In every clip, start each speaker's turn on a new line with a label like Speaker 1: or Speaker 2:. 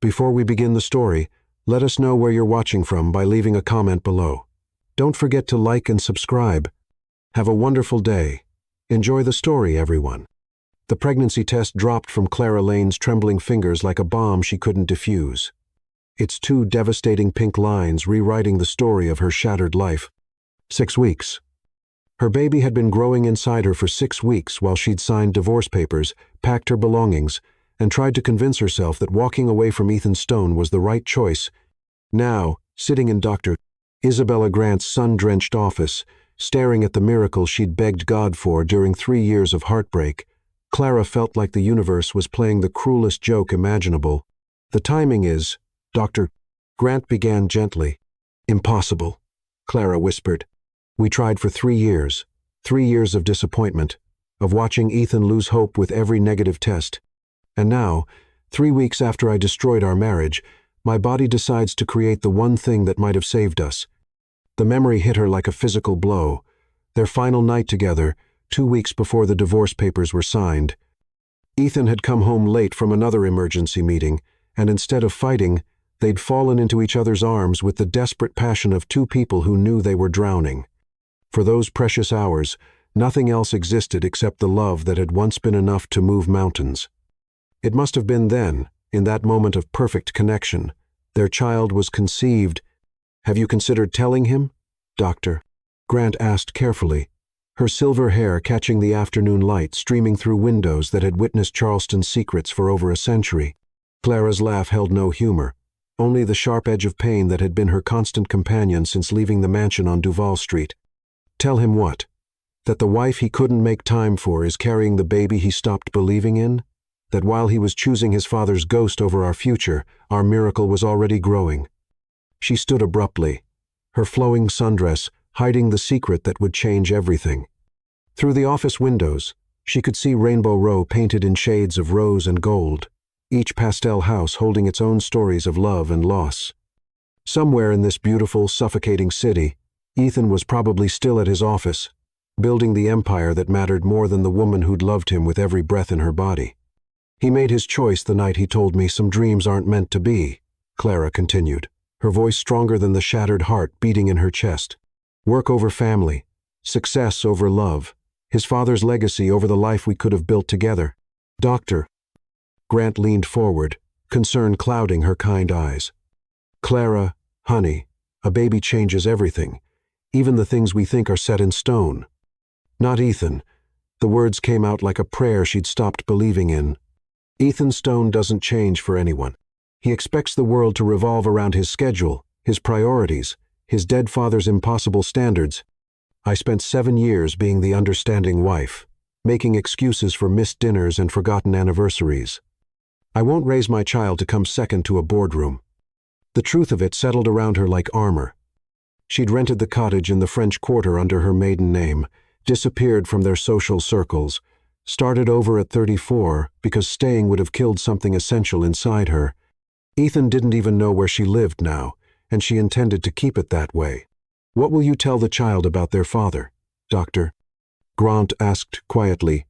Speaker 1: Before we begin the story, let us know where you're watching from by leaving a comment below. Don't forget to like and subscribe. Have a wonderful day. Enjoy the story, everyone. The pregnancy test dropped from Clara Lane's trembling fingers like a bomb she couldn't defuse. Its two devastating pink lines rewriting the story of her shattered life. 6 weeks. Her baby had been growing inside her for 6 weeks while she'd signed divorce papers, packed her belongings, and tried to convince herself that walking away from Ethan Stone was the right choice. Now, sitting in Dr. Isabella Grant's sun-drenched office, staring at the miracle she'd begged God for during 3 years of heartbreak, Clara felt like the universe was playing the cruelest joke imaginable. The timing is, Dr. Grant began gently. Impossible, Clara whispered. We tried for 3 years. 3 years of disappointment, of watching Ethan lose hope with every negative test. And now, 3 weeks after I destroyed our marriage, my body decides to create the one thing that might have saved us. The memory hit her like a physical blow. Their final night together, 2 weeks before the divorce papers were signed. Ethan had come home late from another emergency meeting, and instead of fighting, they'd fallen into each other's arms with the desperate passion of two people who knew they were drowning. For those precious hours, nothing else existed except the love that had once been enough to move mountains. It must have been then, in that moment of perfect connection, their child was conceived. Have you considered telling him? Dr. Grant asked carefully, her silver hair catching the afternoon light streaming through windows that had witnessed Charleston's secrets for over a century. Clara's laugh held no humor, only the sharp edge of pain that had been her constant companion since leaving the mansion on Duval Street. Tell him what? That the wife he couldn't make time for is carrying the baby he stopped believing in? That while he was choosing his father's ghost over our future, our miracle was already growing? She stood abruptly, her flowing sundress hiding the secret that would change everything. Through the office windows, she could see Rainbow Row painted in shades of rose and gold, each pastel house holding its own stories of love and loss. Somewhere in this beautiful, suffocating city, Ethan was probably still at his office, building the empire that mattered more than the woman who'd loved him with every breath in her body. He made his choice the night he told me some dreams aren't meant to be, Clara continued, her voice stronger than the shattered heart beating in her chest. Work over family, success over love, his father's legacy over the life we could have built together. Doctor. Grant leaned forward, concern clouding her kind eyes. Clara, honey, a baby changes everything, even the things we think are set in stone. Not Ethan. The words came out like a prayer she'd stopped believing in. Ethan Stone doesn't change for anyone. He expects the world to revolve around his schedule, his priorities, his dead father's impossible standards. I spent 7 years being the understanding wife, making excuses for missed dinners and forgotten anniversaries. I won't raise my child to come second to a boardroom. The truth of it settled around her like armor. She'd rented the cottage in the French Quarter under her maiden name, disappeared from their social circles, started over at 34 because staying would have killed something essential inside her. Ethan didn't even know where she lived now, and she intended to keep it that way. What will you tell the child about their father, Dr. Grant asked quietly.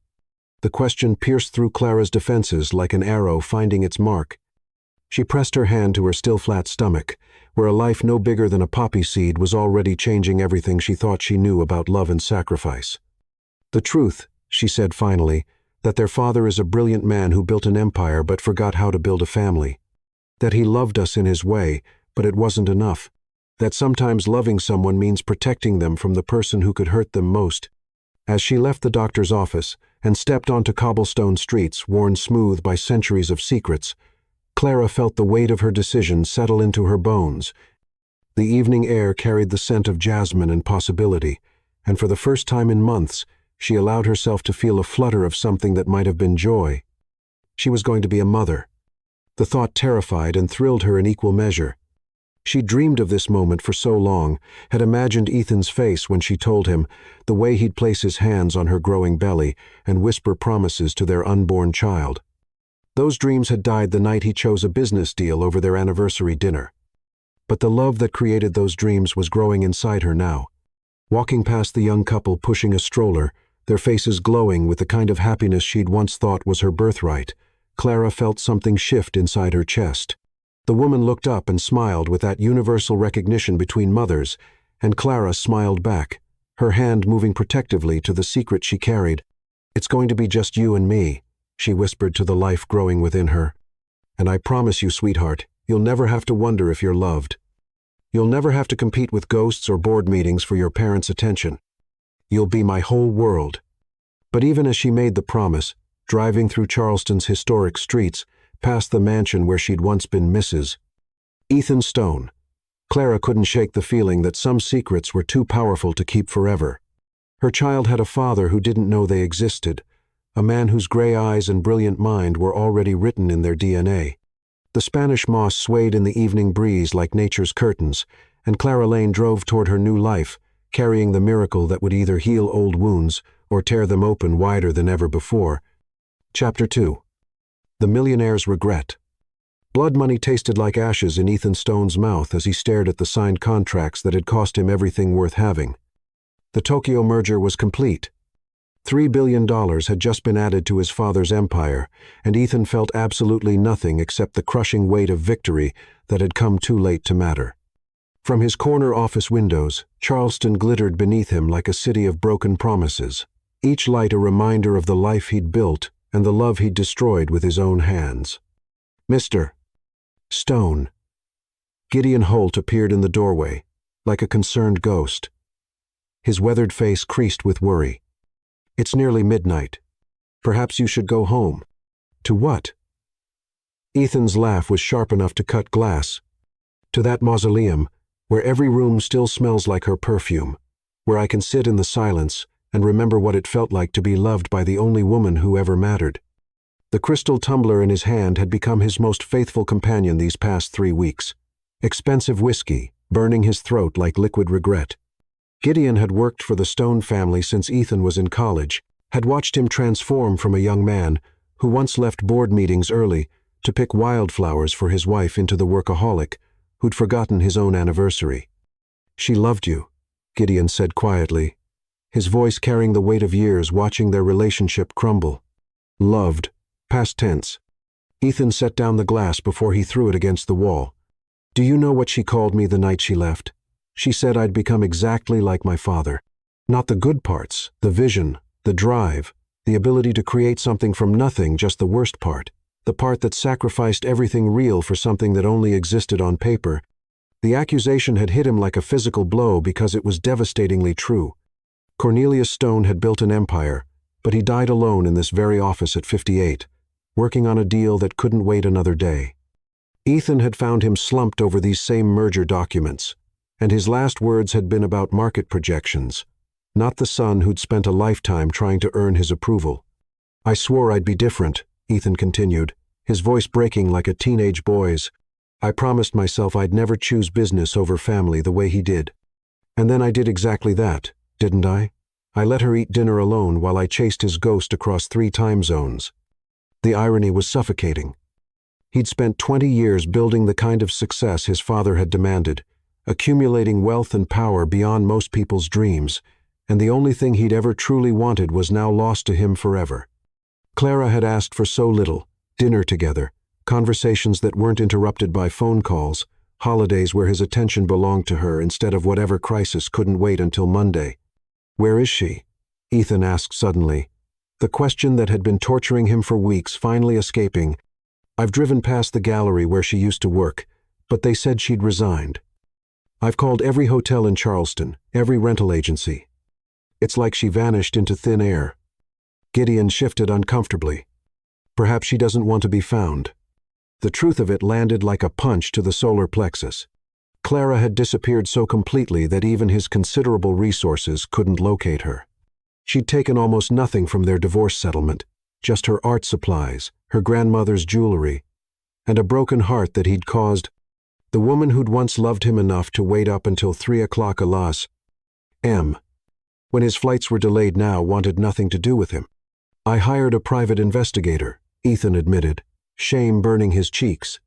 Speaker 1: The question pierced through Clara's defenses like an arrow finding its mark. She pressed her hand to her still flat stomach, where a life no bigger than a poppy seed was already changing everything she thought she knew about love and sacrifice. The truth, she said finally, that their father is a brilliant man who built an empire but forgot how to build a family. That he loved us in his way, but it wasn't enough. That sometimes loving someone means protecting them from the person who could hurt them most. As she left the doctor's office and stepped onto cobblestone streets worn smooth by centuries of secrets, Clara felt the weight of her decision settle into her bones. The evening air carried the scent of jasmine and possibility, and for the first time in months, she allowed herself to feel a flutter of something that might have been joy. She was going to be a mother. The thought terrified and thrilled her in equal measure. She dreamed of this moment for so long, had imagined Ethan's face when she told him, the way he'd place his hands on her growing belly and whisper promises to their unborn child. Those dreams had died the night he chose a business deal over their anniversary dinner. But the love that created those dreams was growing inside her now. Walking past the young couple pushing a stroller, their faces glowing with the kind of happiness she'd once thought was her birthright, Clara felt something shift inside her chest. The woman looked up and smiled with that universal recognition between mothers, and Clara smiled back, her hand moving protectively to the secret she carried. "It's going to be just you and me," she whispered to the life growing within her. "And I promise you, sweetheart, you'll never have to wonder if you're loved. You'll never have to compete with ghosts or board meetings for your parents' attention. You'll be my whole world." But even as she made the promise, driving through Charleston's historic streets, past the mansion where she'd once been Mrs. Ethan Stone, Clara couldn't shake the feeling that some secrets were too powerful to keep forever. Her child had a father who didn't know they existed, a man whose gray eyes and brilliant mind were already written in their DNA. The Spanish moss swayed in the evening breeze like nature's curtains, and Clara Lane drove toward her new life, carrying the miracle that would either heal old wounds or tear them open wider than ever before. Chapter 2. The Millionaire's Regret. Blood money tasted like ashes in Ethan Stone's mouth as he stared at the signed contracts that had cost him everything worth having. The Tokyo merger was complete. $3 billion had just been added to his father's empire, and Ethan felt absolutely nothing except the crushing weight of victory that had come too late to matter. From his corner office windows, Charleston glittered beneath him like a city of broken promises, each light a reminder of the life he'd built and the love he'd destroyed with his own hands. "Mr. Stone." Gideon Holt appeared in the doorway, like a concerned ghost. His weathered face creased with worry. "It's nearly midnight. Perhaps you should go home." "To what?" Ethan's laugh was sharp enough to cut glass. "To that mausoleum, where every room still smells like her perfume, where I can sit in the silence and remember what it felt like to be loved by the only woman who ever mattered." The crystal tumbler in his hand had become his most faithful companion these past 3 weeks. Expensive whiskey, burning his throat like liquid regret. Gideon had worked for the Stone family since Ethan was in college, had watched him transform from a young man who once left board meetings early to pick wildflowers for his wife into the workaholic who'd forgotten his own anniversary. "She loved you," Gideon said quietly, his voice carrying the weight of years watching their relationship crumble. "Loved. Past tense." Ethan set down the glass before he threw it against the wall. "Do you know what she called me the night she left? She said I'd become exactly like my father. Not the good parts, the vision, the drive, the ability to create something from nothing, just the worst part. The part that sacrificed everything real for something that only existed on paper." The accusation had hit him like a physical blow because it was devastatingly true. Cornelius Stone had built an empire, but he died alone in this very office at 58, working on a deal that couldn't wait another day. Ethan had found him slumped over these same merger documents, and his last words had been about market projections, not the son who'd spent a lifetime trying to earn his approval. "I swore I'd be different," Ethan continued, his voice breaking like a teenage boy's. "I promised myself I'd never choose business over family the way he did. And then I did exactly that, didn't I? I let her eat dinner alone while I chased his ghost across 3 time zones." The irony was suffocating. He'd spent 20 years building the kind of success his father had demanded, accumulating wealth and power beyond most people's dreams, and the only thing he'd ever truly wanted was now lost to him forever. Clara had asked for so little: dinner together, conversations that weren't interrupted by phone calls, holidays where his attention belonged to her instead of whatever crisis couldn't wait until Monday. "Where is she?" Ethan asked suddenly, the question that had been torturing him for weeks finally escaping. "I've driven past the gallery where she used to work, but they said she'd resigned. I've called every hotel in Charleston, every rental agency. It's like she vanished into thin air." Gideon shifted uncomfortably. "Perhaps she doesn't want to be found." The truth of it landed like a punch to the solar plexus. Clara had disappeared so completely that even his considerable resources couldn't locate her. She'd taken almost nothing from their divorce settlement, just her art supplies, her grandmother's jewelry, and a broken heart that he'd caused. The woman who'd once loved him enough to wait up until 3 o'clock alas, when his flights were delayed now, wanted nothing to do with him. "I hired a private investigator," Ethan admitted, shame burning his cheeks.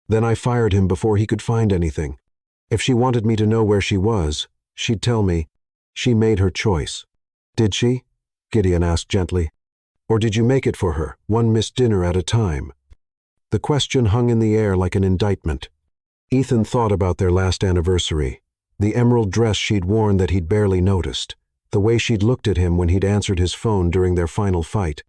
Speaker 1: "Then I fired him before he could find anything. If she wanted me to know where she was, she'd tell me. She made her choice." "Did she?" Gideon asked gently. "Or did you make it for her, one missed dinner at a time?" The question hung in the air like an indictment. Ethan thought about their last anniversary, the emerald dress she'd worn that he'd barely noticed, the way she'd looked at him when he'd answered his phone during their final fight.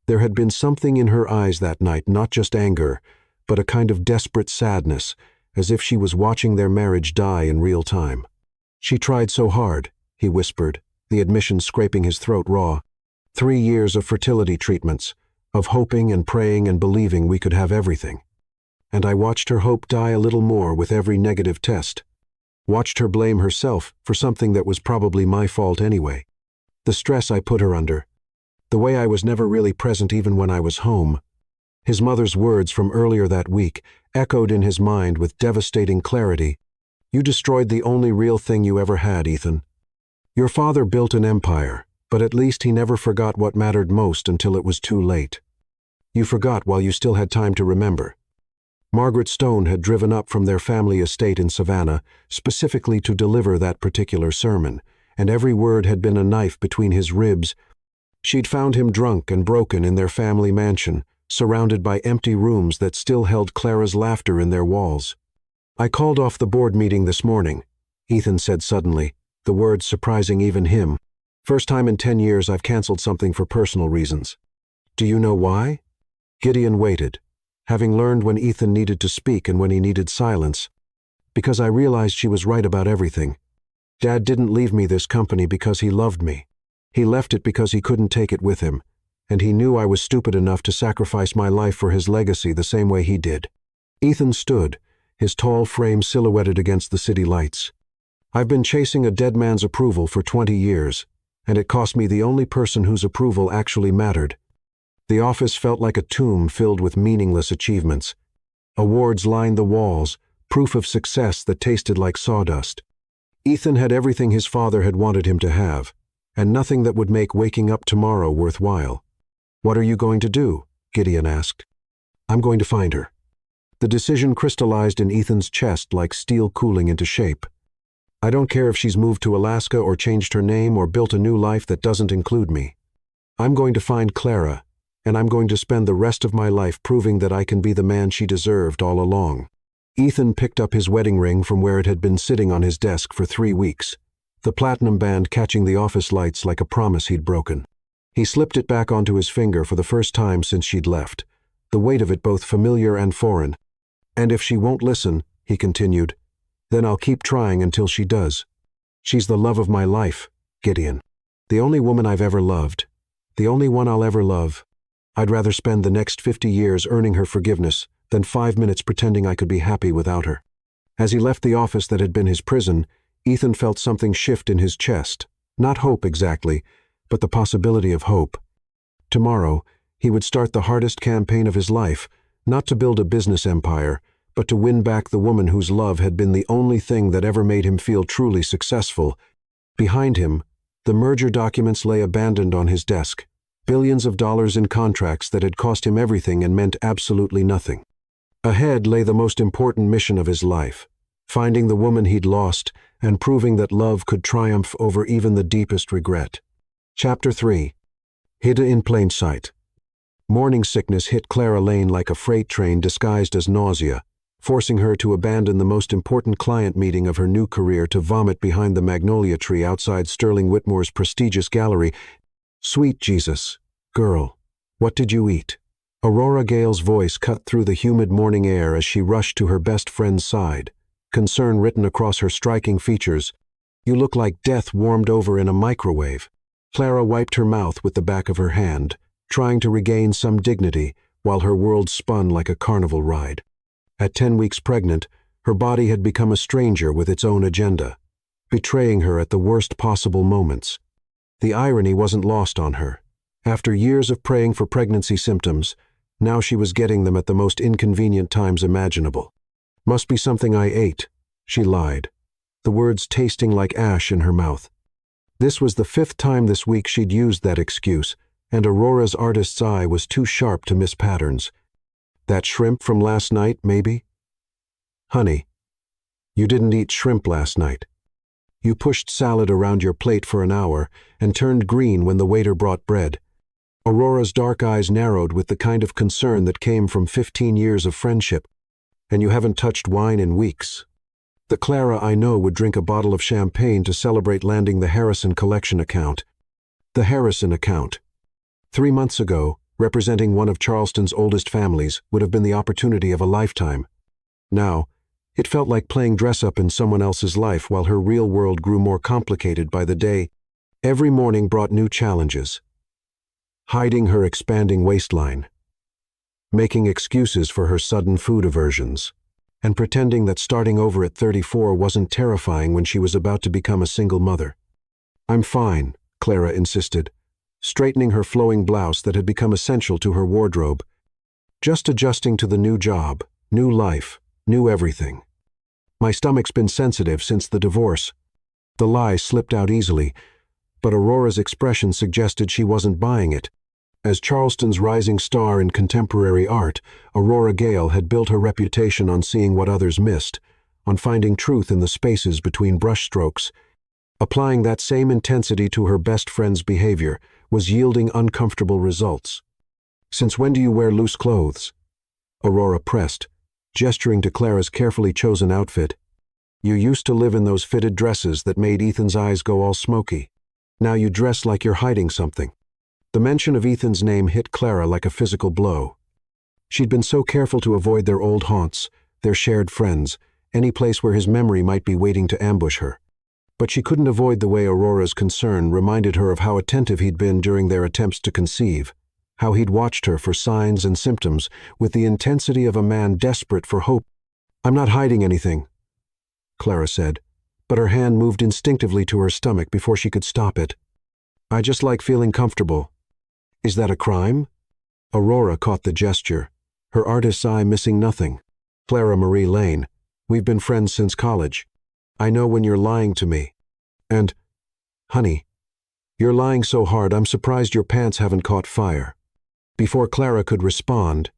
Speaker 1: There had been something in her eyes that night, not just anger, but a kind of desperate sadness, as if she was watching their marriage die in real time. "She tried so hard," he whispered, the admission scraping his throat raw. 3 years of fertility treatments, of hoping and praying and believing we could have everything. And I watched her hope die a little more with every negative test. Watched her blame herself for something that was probably my fault anyway. The stress I put her under. The way I was never really present even when I was home. His mother's words from earlier that week echoed in his mind with devastating clarity. "You destroyed the only real thing you ever had, Ethan. Your father built an empire, but at least he never forgot what mattered most until it was too late. You forgot while you still had time to remember." Margaret Stone had driven up from their family estate in Savannah specifically to deliver that particular sermon, and every word had been a knife between his ribs. She'd found him drunk and broken in their family mansion, surrounded by empty rooms that still held Clara's laughter in their walls. "I called off the board meeting this morning," Ethan said suddenly, the words surprising even him. "First time in 10 years I've canceled something for personal reasons." "Do you know why?" Gideon waited, having learned when Ethan needed to speak and when he needed silence. "Because I realized she was right about everything. Dad didn't leave me this company because he loved me. He left it because he couldn't take it with him, and he knew I was stupid enough to sacrifice my life for his legacy the same way he did." Ethan stood, his tall frame silhouetted against the city lights. "I've been chasing a dead man's approval for 20 years, and it cost me the only person whose approval actually mattered. The office felt like a tomb filled with meaningless achievements. Awards lined the walls, proof of success that tasted like sawdust. Ethan had everything his father had wanted him to have, and nothing that would make waking up tomorrow worthwhile. "What are you going to do?" Gideon asked. "I'm going to find her." The decision crystallized in Ethan's chest like steel cooling into shape. "I don't care if she's moved to Alaska or changed her name or built a new life that doesn't include me. I'm going to find Clara, and I'm going to spend the rest of my life proving that I can be the man she deserved all along." Ethan picked up his wedding ring from where it had been sitting on his desk for 3 weeks, the platinum band catching the office lights like a promise he'd broken. He slipped it back onto his finger for the first time since she'd left, the weight of it both familiar and foreign. "And if she won't listen," he continued, "then I'll keep trying until she does. She's the love of my life, Gideon. The only woman I've ever loved. The only one I'll ever love. I'd rather spend the next 50 years earning her forgiveness than 5 minutes pretending I could be happy without her." As he left the office that had been his prison, Ethan felt something shift in his chest. Not hope exactly, but the possibility of hope. Tomorrow, he would start the hardest campaign of his life, not to build a business empire, but to win back the woman whose love had been the only thing that ever made him feel truly successful. Behind him, the merger documents lay abandoned on his desk, billions of dollars in contracts that had cost him everything and meant absolutely nothing. Ahead lay the most important mission of his life, finding the woman he'd lost and proving that love could triumph over even the deepest regret. Chapter 3. Hidden in Plain Sight. Morning sickness hit Clara Lane like a freight train disguised as nausea, forcing her to abandon the most important client meeting of her new career to vomit behind the magnolia tree outside Sterling Whitmore's prestigious gallery. "Sweet Jesus, girl, what did you eat?" Aurora Gale's voice cut through the humid morning air as she rushed to her best friend's side, concern written across her striking features. "You look like death warmed over in a microwave." Clara wiped her mouth with the back of her hand, trying to regain some dignity while her world spun like a carnival ride. At 10 weeks pregnant, her body had become a stranger with its own agenda, betraying her at the worst possible moments. The irony wasn't lost on her. After years of praying for pregnancy symptoms, now she was getting them at the most inconvenient times imaginable. "Must be something I ate," she lied, the words tasting like ash in her mouth. This was the 5th time this week she'd used that excuse, and Aurora's artist's eye was too sharp to miss patterns. "That shrimp from last night, maybe?" "Honey, you didn't eat shrimp last night. You pushed salad around your plate for an hour and turned green when the waiter brought bread." Aurora's dark eyes narrowed with the kind of concern that came from 15 years of friendship. and you haven't touched wine in weeks. The Clara I know would drink a bottle of champagne to celebrate landing the Harrison collection account. The Harrison account. 3 months ago, representing one of Charleston's oldest families would have been the opportunity of a lifetime. Now, it felt like playing dress-up in someone else's life while her real world grew more complicated by the day. Every morning brought new challenges. Hiding her expanding waistline, making excuses for her sudden food aversions, and pretending that starting over at 34 wasn't terrifying when she was about to become a single mother. "I'm fine," Clara insisted, straightening her flowing blouse that had become essential to her wardrobe. "Just adjusting to the new job, new life, new everything. My stomach's been sensitive since the divorce." The lie slipped out easily, but Aurora's expression suggested she wasn't buying it. As Charleston's rising star in contemporary art, Aurora Gale had built her reputation on seeing what others missed, on finding truth in the spaces between brushstrokes. Applying that same intensity to her best friend's behavior was yielding uncomfortable results. "Since when do you wear loose clothes?" Aurora pressed, gesturing to Clara's carefully chosen outfit. "You used to live in those fitted dresses that made Ethan's eyes go all smoky. Now you dress like you're hiding something." The mention of Ethan's name hit Clara like a physical blow. She'd been so careful to avoid their old haunts, their shared friends, any place where his memory might be waiting to ambush her. But she couldn't avoid the way Aurora's concern reminded her of how attentive he'd been during their attempts to conceive, how he'd watched her for signs and symptoms with the intensity of a man desperate for hope. "I'm not hiding anything," Clara said, but her hand moved instinctively to her stomach before she could stop it. "I just like feeling comfortable." "Is that a crime?" Aurora caught the gesture, her artist's eye missing nothing. "Clara Marie Lane, we've been friends since college. I know when you're lying to me. And, honey, you're lying so hard I'm surprised your pants haven't caught fire." Before Clara could respond,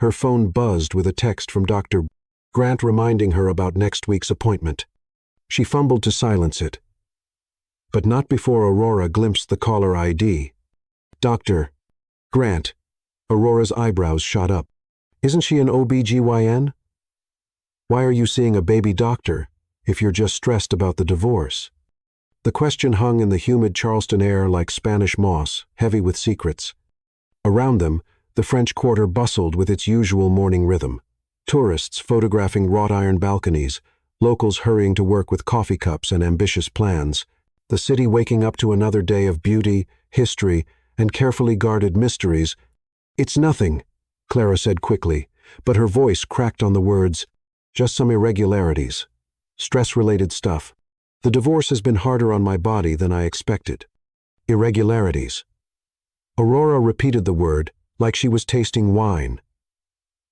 Speaker 1: her phone buzzed with a text from Dr. Grant reminding her about next week's appointment. She fumbled to silence it, but not before Aurora glimpsed the caller ID. "Dr. Grant." Aurora's eyebrows shot up. "Isn't she an OB/GYN? Why are you seeing a baby doctor if you're just stressed about the divorce?" The question hung in the humid Charleston air like Spanish moss, heavy with secrets. Around them, the French Quarter bustled with its usual morning rhythm. Tourists photographing wrought iron balconies, locals hurrying to work with coffee cups and ambitious plans, the city waking up to another day of beauty, history, and carefully guarded mysteries. "It's nothing," Clara said quickly, but her voice cracked on the words, "just some irregularities. Stress-related stuff. The divorce has been harder on my body than I expected." Irregularities. Aurora repeated the word like she was tasting wine,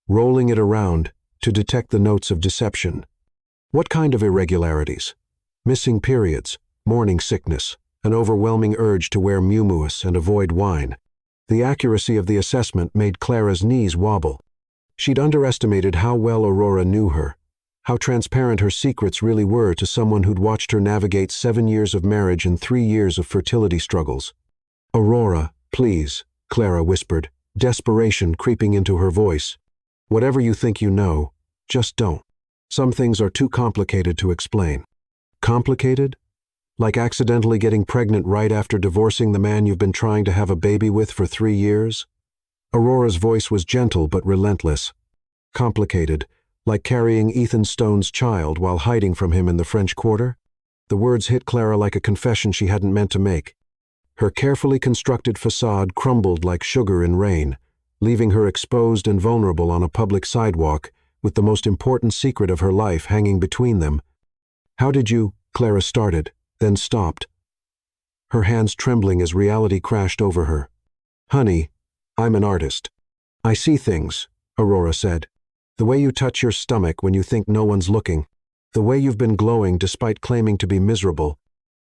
Speaker 1: rolling it around to detect the notes of deception. What kind of irregularities? Missing periods, morning sickness, an overwhelming urge to wear muumuus and avoid wine. The accuracy of the assessment made Clara's knees wobble. She'd underestimated how well Aurora knew her, how transparent her secrets really were to someone who'd watched her navigate 7 years of marriage and 3 years of fertility struggles. "Aurora, please," Clara whispered, desperation creeping into her voice. "Whatever you think you know, just don't. Some things are too complicated to explain." Complicated? Like accidentally getting pregnant right after divorcing the man you've been trying to have a baby with for 3 years? Aurora's voice was gentle but relentless. Complicated, like carrying Ethan Stone's child while hiding from him in the French Quarter? The words hit Clara like a confession she hadn't meant to make. Her carefully constructed facade crumbled like sugar in rain, leaving her exposed and vulnerable on a public sidewalk with the most important secret of her life hanging between them. "How did you?" Clara started, then stopped, her hands trembling as reality crashed over her. "Honey, I'm an artist. I see things," Aurora said. "The way you touch your stomach when you think no one's looking. The way you've been glowing despite claiming to be miserable.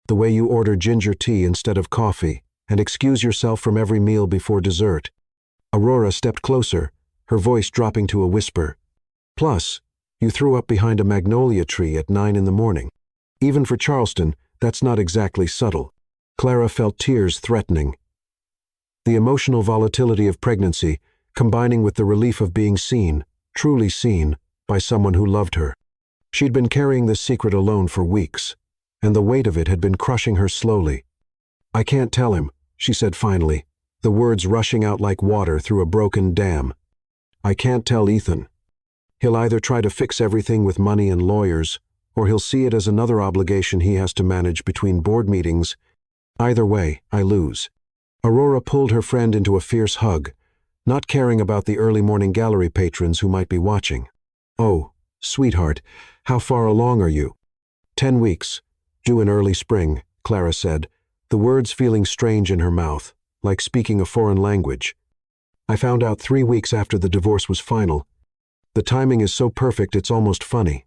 Speaker 1: The way you order ginger tea instead of coffee and excuse yourself from every meal before dessert." Aurora stepped closer, her voice dropping to a whisper. "Plus, you threw up behind a magnolia tree at 9 in the morning. Even for Charleston, that's not exactly subtle." Clara felt tears threatening. The emotional volatility of pregnancy, combining with the relief of being seen, truly seen, by someone who loved her. She'd been carrying this secret alone for weeks, and the weight of it had been crushing her slowly. "I can't tell him," she said finally, the words rushing out like water through a broken dam. "I can't tell Ethan. He'll either try to fix everything with money and lawyers, or he'll see it as another obligation he has to manage between board meetings. Either way, I lose." Aurora pulled her friend into a fierce hug, not caring about the early morning gallery patrons who might be watching. "Oh, sweetheart, how far along are you?" 10 weeks, due in early spring," Clara said, the words feeling strange in her mouth, like speaking a foreign language. "I found out 3 weeks after the divorce was final. The timing is so perfect it's almost funny.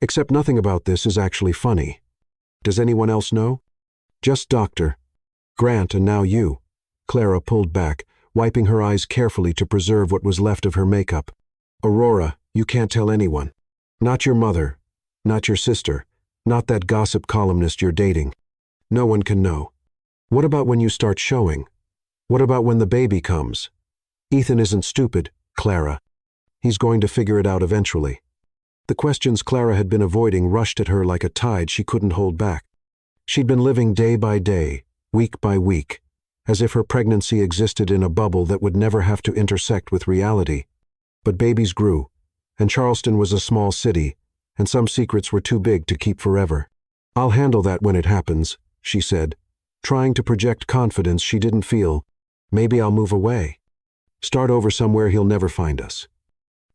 Speaker 1: Except nothing about this is actually funny. Does anyone else know?" "Just Dr. Grant and now you." Clara pulled back, wiping her eyes carefully to preserve what was left of her makeup. "Aurora, you can't tell anyone. Not your mother, not your sister, not that gossip columnist you're dating. No one can know. What about when you start showing? What about when the baby comes? Ethan isn't stupid, Clara. He's going to figure it out eventually." The questions Clara had been avoiding rushed at her like a tide she couldn't hold back. She'd been living day by day, week by week, as if her pregnancy existed in a bubble that would never have to intersect with reality. But babies grew, and Charleston was a small city, and some secrets were too big to keep forever. "I'll handle that when it happens," she said, trying to project confidence she didn't feel. "Maybe I'll move away. Start over somewhere he'll never find us.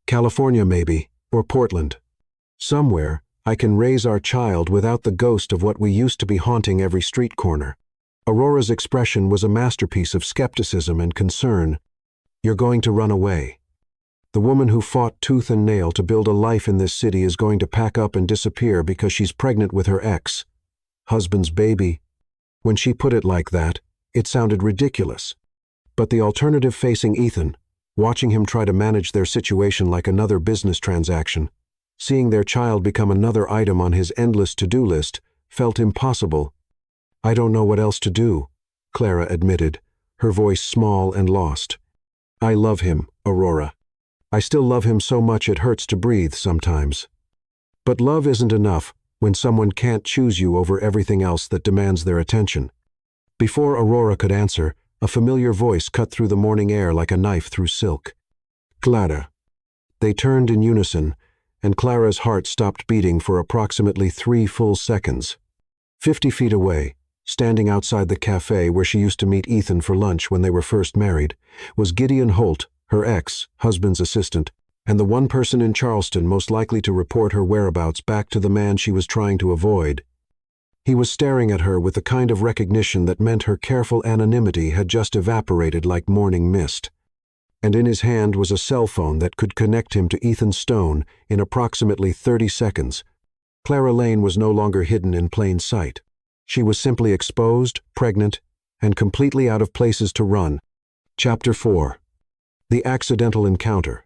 Speaker 1: California maybe, or Portland. Somewhere I can raise our child without the ghost of what we used to be haunting every street corner." Aurora's expression was a masterpiece of skepticism and concern. "You're going to run away. The woman who fought tooth and nail to build a life in this city is going to pack up and disappear because she's pregnant with her ex-husband's baby." When she put it like that, it sounded ridiculous. But the alternative facing Ethan, watching him try to manage their situation like another business transaction, seeing their child become another item on his endless to-do list, felt impossible. "I don't know what else to do," Clara admitted, her voice small and lost. "I love him, Aurora. I still love him so much it hurts to breathe sometimes. But love isn't enough when someone can't choose you over everything else that demands their attention." Before Aurora could answer, a familiar voice cut through the morning air like a knife through silk. "Clara." They turned in unison, and Clara's heart stopped beating for approximately 3 full seconds. 50 feet away, standing outside the cafe where she used to meet Ethan for lunch when they were first married, was Gideon Holt, her ex-husband's assistant, and the one person in Charleston most likely to report her whereabouts back to the man she was trying to avoid. He was staring at her with the kind of recognition that meant her careful anonymity had just evaporated like morning mist. And in his hand was a cell phone that could connect him to Ethan Stone in approximately 30 seconds. Clara Lane was no longer hidden in plain sight. She was simply exposed, pregnant, and completely out of places to run. Chapter 4. The Accidental Encounter.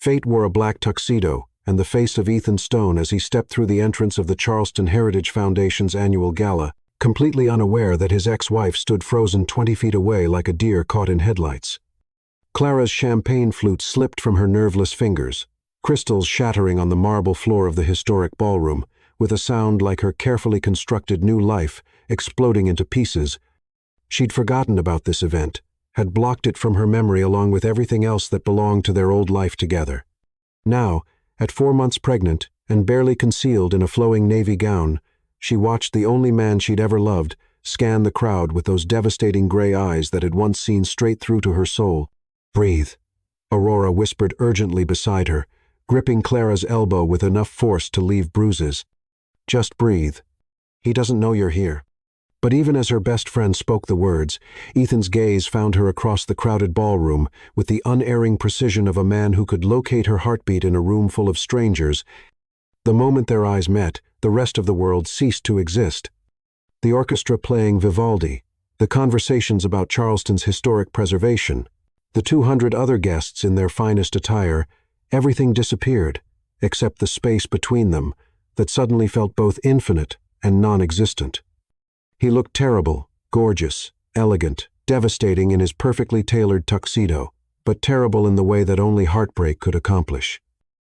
Speaker 1: Fate wore a black tuxedo and the face of Ethan Stone as he stepped through the entrance of the Charleston Heritage Foundation's annual gala, completely unaware that his ex-wife stood frozen 20 feet away like a deer caught in headlights. Clara's champagne flute slipped from her nerveless fingers, crystals shattering on the marble floor of the historic ballroom, with a sound like her carefully constructed new life exploding into pieces. She'd forgotten about this event, had blocked it from her memory along with everything else that belonged to their old life together. Now, at 4 months pregnant and barely concealed in a flowing navy gown, she watched the only man she'd ever loved scan the crowd with those devastating gray eyes that had once seen straight through to her soul. "Breathe," Aurora whispered urgently beside her, gripping Clara's elbow with enough force to leave bruises. "Just breathe. He doesn't know you're here." But even as her best friend spoke the words, Ethan's gaze found her across the crowded ballroom with the unerring precision of a man who could locate her heartbeat in a room full of strangers. The moment their eyes met, the rest of the world ceased to exist. The orchestra playing Vivaldi, the conversations about Charleston's historic preservation, the 200 other guests in their finest attire, everything disappeared, except the space between them that suddenly felt both infinite and non-existent. He looked terrible, gorgeous, elegant, devastating in his perfectly tailored tuxedo, but terrible in the way that only heartbreak could accomplish.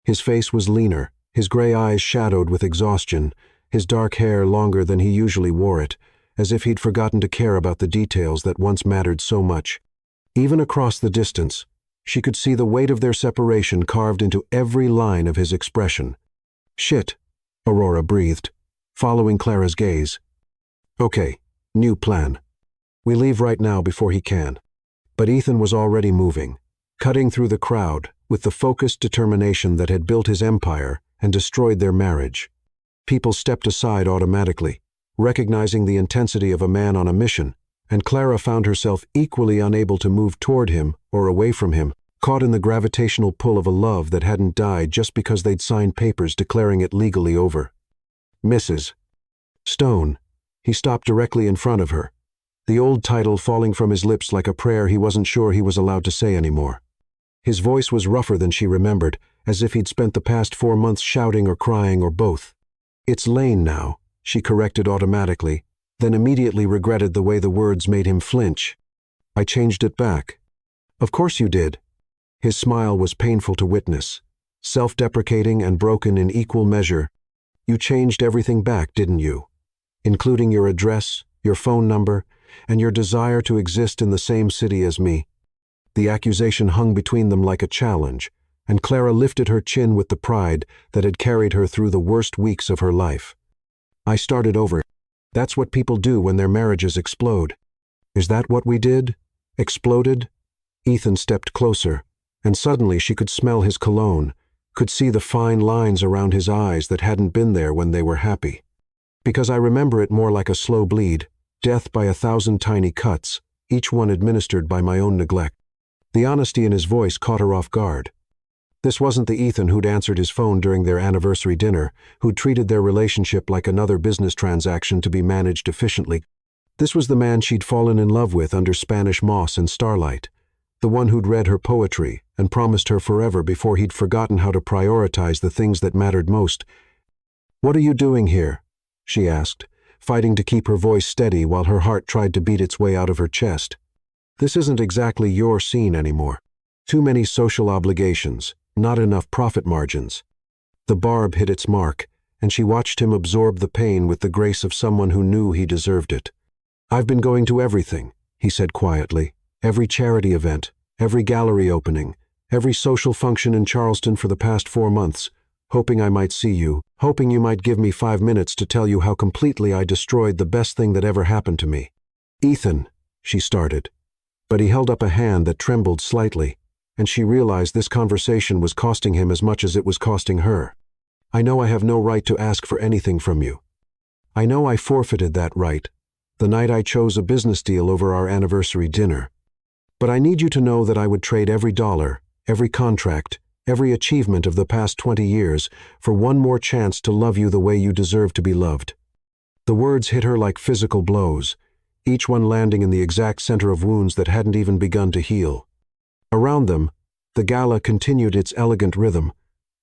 Speaker 1: His face was leaner, his gray eyes shadowed with exhaustion, his dark hair longer than he usually wore it, as if he'd forgotten to care about the details that once mattered so much. Even across the distance, she could see the weight of their separation carved into every line of his expression. "Shit," Aurora breathed, following Clara's gaze. "Okay, new plan. We leave right now before he can." But Ethan was already moving, cutting through the crowd with the focused determination that had built his empire and destroyed their marriage. People stepped aside automatically, recognizing the intensity of a man on a mission, and Clara found herself equally unable to move toward him or away from him, caught in the gravitational pull of a love that hadn't died just because they'd signed papers declaring it legally over. "Mrs. Stone." He stopped directly in front of her, the old title falling from his lips like a prayer he wasn't sure he was allowed to say anymore. His voice was rougher than she remembered, as if he'd spent the past 4 months shouting or crying or both. "It's Lane now," she corrected automatically, then immediately regretted the way the words made him flinch. "I changed it back." "Of course you did." His smile was painful to witness, self-deprecating and broken in equal measure. "You changed everything back, didn't you? Including your address, your phone number, and your desire to exist in the same city as me." The accusation hung between them like a challenge, and Clara lifted her chin with the pride that had carried her through the worst weeks of her life. "I started over. That's what people do when their marriages explode." "Is that what we did? Exploded?" Ethan stepped closer, and suddenly she could smell his cologne, could see the fine lines around his eyes that hadn't been there when they were happy. "Because I remember it more like a slow bleed, death by 1,000 tiny cuts, each one administered by my own neglect." The honesty in his voice caught her off guard. This wasn't the Ethan who'd answered his phone during their anniversary dinner, who'd treated their relationship like another business transaction to be managed efficiently. This was the man she'd fallen in love with under Spanish moss and starlight, the one who'd read her poetry and promised her forever before he'd forgotten how to prioritize the things that mattered most. "What are you doing here?" she asked, fighting to keep her voice steady while her heart tried to beat its way out of her chest. "This isn't exactly your scene anymore. Too many social obligations, not enough profit margins." The barb hit its mark, and she watched him absorb the pain with the grace of someone who knew he deserved it. "I've been going to everything," he said quietly. "Every charity event, every gallery opening, every social function in Charleston for the past 4 months, hoping I might see you, hoping you might give me 5 minutes to tell you how completely I destroyed the best thing that ever happened to me." "Ethan," she started, but he held up a hand that trembled slightly, and she realized this conversation was costing him as much as it was costing her. "I know I have no right to ask for anything from you. I know I forfeited that right the night I chose a business deal over our anniversary dinner. But I need you to know that I would trade every dollar, every contract, every achievement of the past 20 years for one more chance to love you the way you deserve to be loved." The words hit her like physical blows, each one landing in the exact center of wounds that hadn't even begun to heal. Around them, the gala continued its elegant rhythm,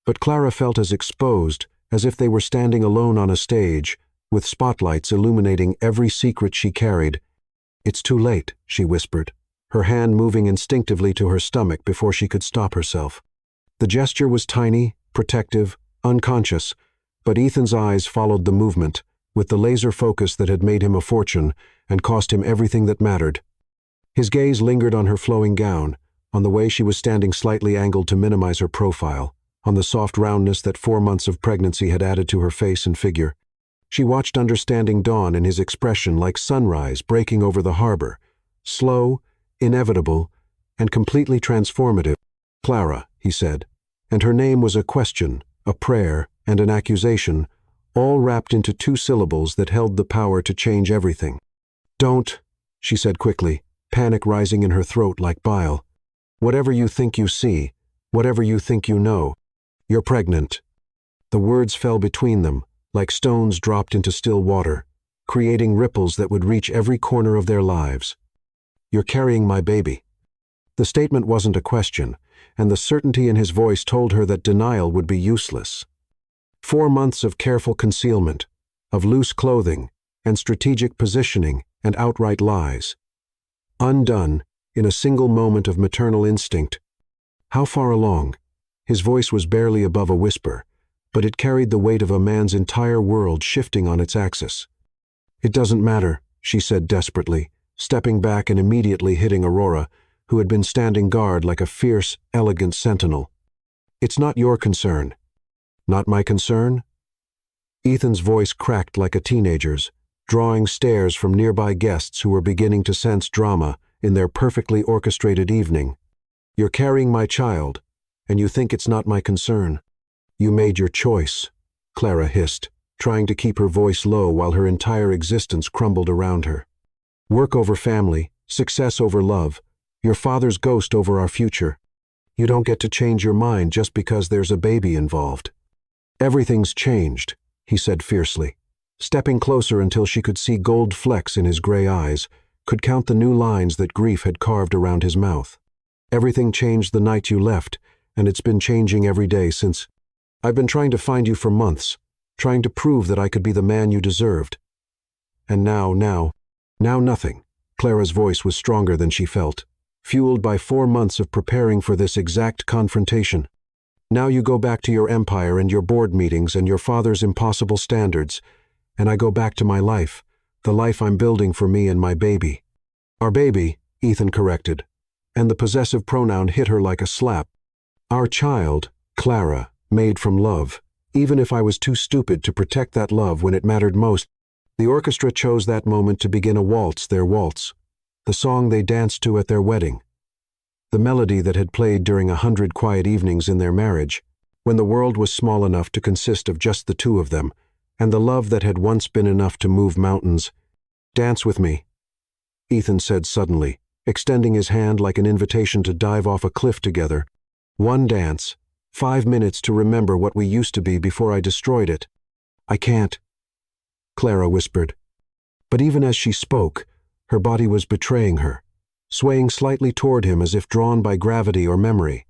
Speaker 1: but Clara felt as exposed as if they were standing alone on a stage, with spotlights illuminating every secret she carried. "It's too late," she whispered, her hand moving instinctively to her stomach before she could stop herself. The gesture was tiny, protective, unconscious, but Ethan's eyes followed the movement, with the laser focus that had made him a fortune and cost him everything that mattered. His gaze lingered on her flowing gown, on the way she was standing slightly angled to minimize her profile, on the soft roundness that 4 months of pregnancy had added to her face and figure. She watched understanding dawn in his expression like sunrise breaking over the harbor, slow, inevitable, and completely transformative. "Clara," he said, and her name was a question, a prayer, and an accusation, all wrapped into 2 syllables that held the power to change everything. "Don't," she said quickly, panic rising in her throat like bile. "Whatever you think you see, whatever you think you know, you're pregnant." The words fell between them, like stones dropped into still water, creating ripples that would reach every corner of their lives. "You're carrying my baby." The statement wasn't a question, and the certainty in his voice told her that denial would be useless. 4 months of careful concealment, of loose clothing, and strategic positioning, and outright lies. Undone in a single moment of maternal instinct. "How far along?" His voice was barely above a whisper, but it carried the weight of a man's entire world shifting on its axis. "It doesn't matter," she said desperately, stepping back and immediately hitting Aurora, who had been standing guard like a fierce, elegant sentinel. "It's not your concern." "Not my concern?" Ethan's voice cracked like a teenager's, drawing stares from nearby guests who were beginning to sense drama in their perfectly orchestrated evening. "You're carrying my child, and you think it's not my concern. You made your choice," Clara hissed, trying to keep her voice low while her entire existence crumbled around her. "Work over family, success over love, your father's ghost over our future. You don't get to change your mind just because there's a baby involved." "Everything's changed," he said fiercely, stepping closer until she could see gold flecks in his gray eyes, could count the new lines that grief had carved around his mouth. "Everything changed the night you left, and it's been changing every day since. I've been trying to find you for months, trying to prove that I could be the man you deserved. And now nothing." Clara's voice was stronger than she felt, fueled by 4 months of preparing for this exact confrontation. "Now you go back to your empire and your board meetings and your father's impossible standards, and I go back to my life, the life I'm building for me and my baby." "Our baby," Ethan corrected, and the possessive pronoun hit her like a slap. "Our child, Clara, made from love, even if I was too stupid to protect that love when it mattered most." The orchestra chose that moment to begin a waltz, their waltz, the song they danced to at their wedding, the melody that had played during 100 quiet evenings in their marriage, when the world was small enough to consist of just the two of them, and the love that had once been enough to move mountains. "Dance with me," Ethan said suddenly, extending his hand like an invitation to dive off a cliff together. "One dance, 5 minutes to remember what we used to be before I destroyed it." "I can't," Clara whispered. But even as she spoke, her body was betraying her, swaying slightly toward him as if drawn by gravity or memory,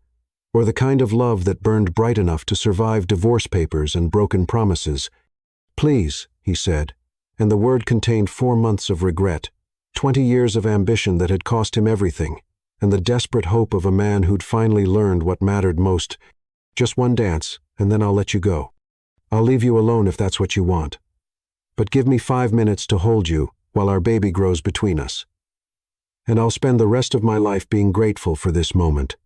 Speaker 1: or the kind of love that burned bright enough to survive divorce papers and broken promises. "Please," he said, and the word contained 4 months of regret, 20 years of ambition that had cost him everything, and the desperate hope of a man who'd finally learned what mattered most. "Just one dance, and then I'll let you go. I'll leave you alone if that's what you want. But give me 5 minutes to hold you while our baby grows between us. And I'll spend the rest of my life being grateful for this moment."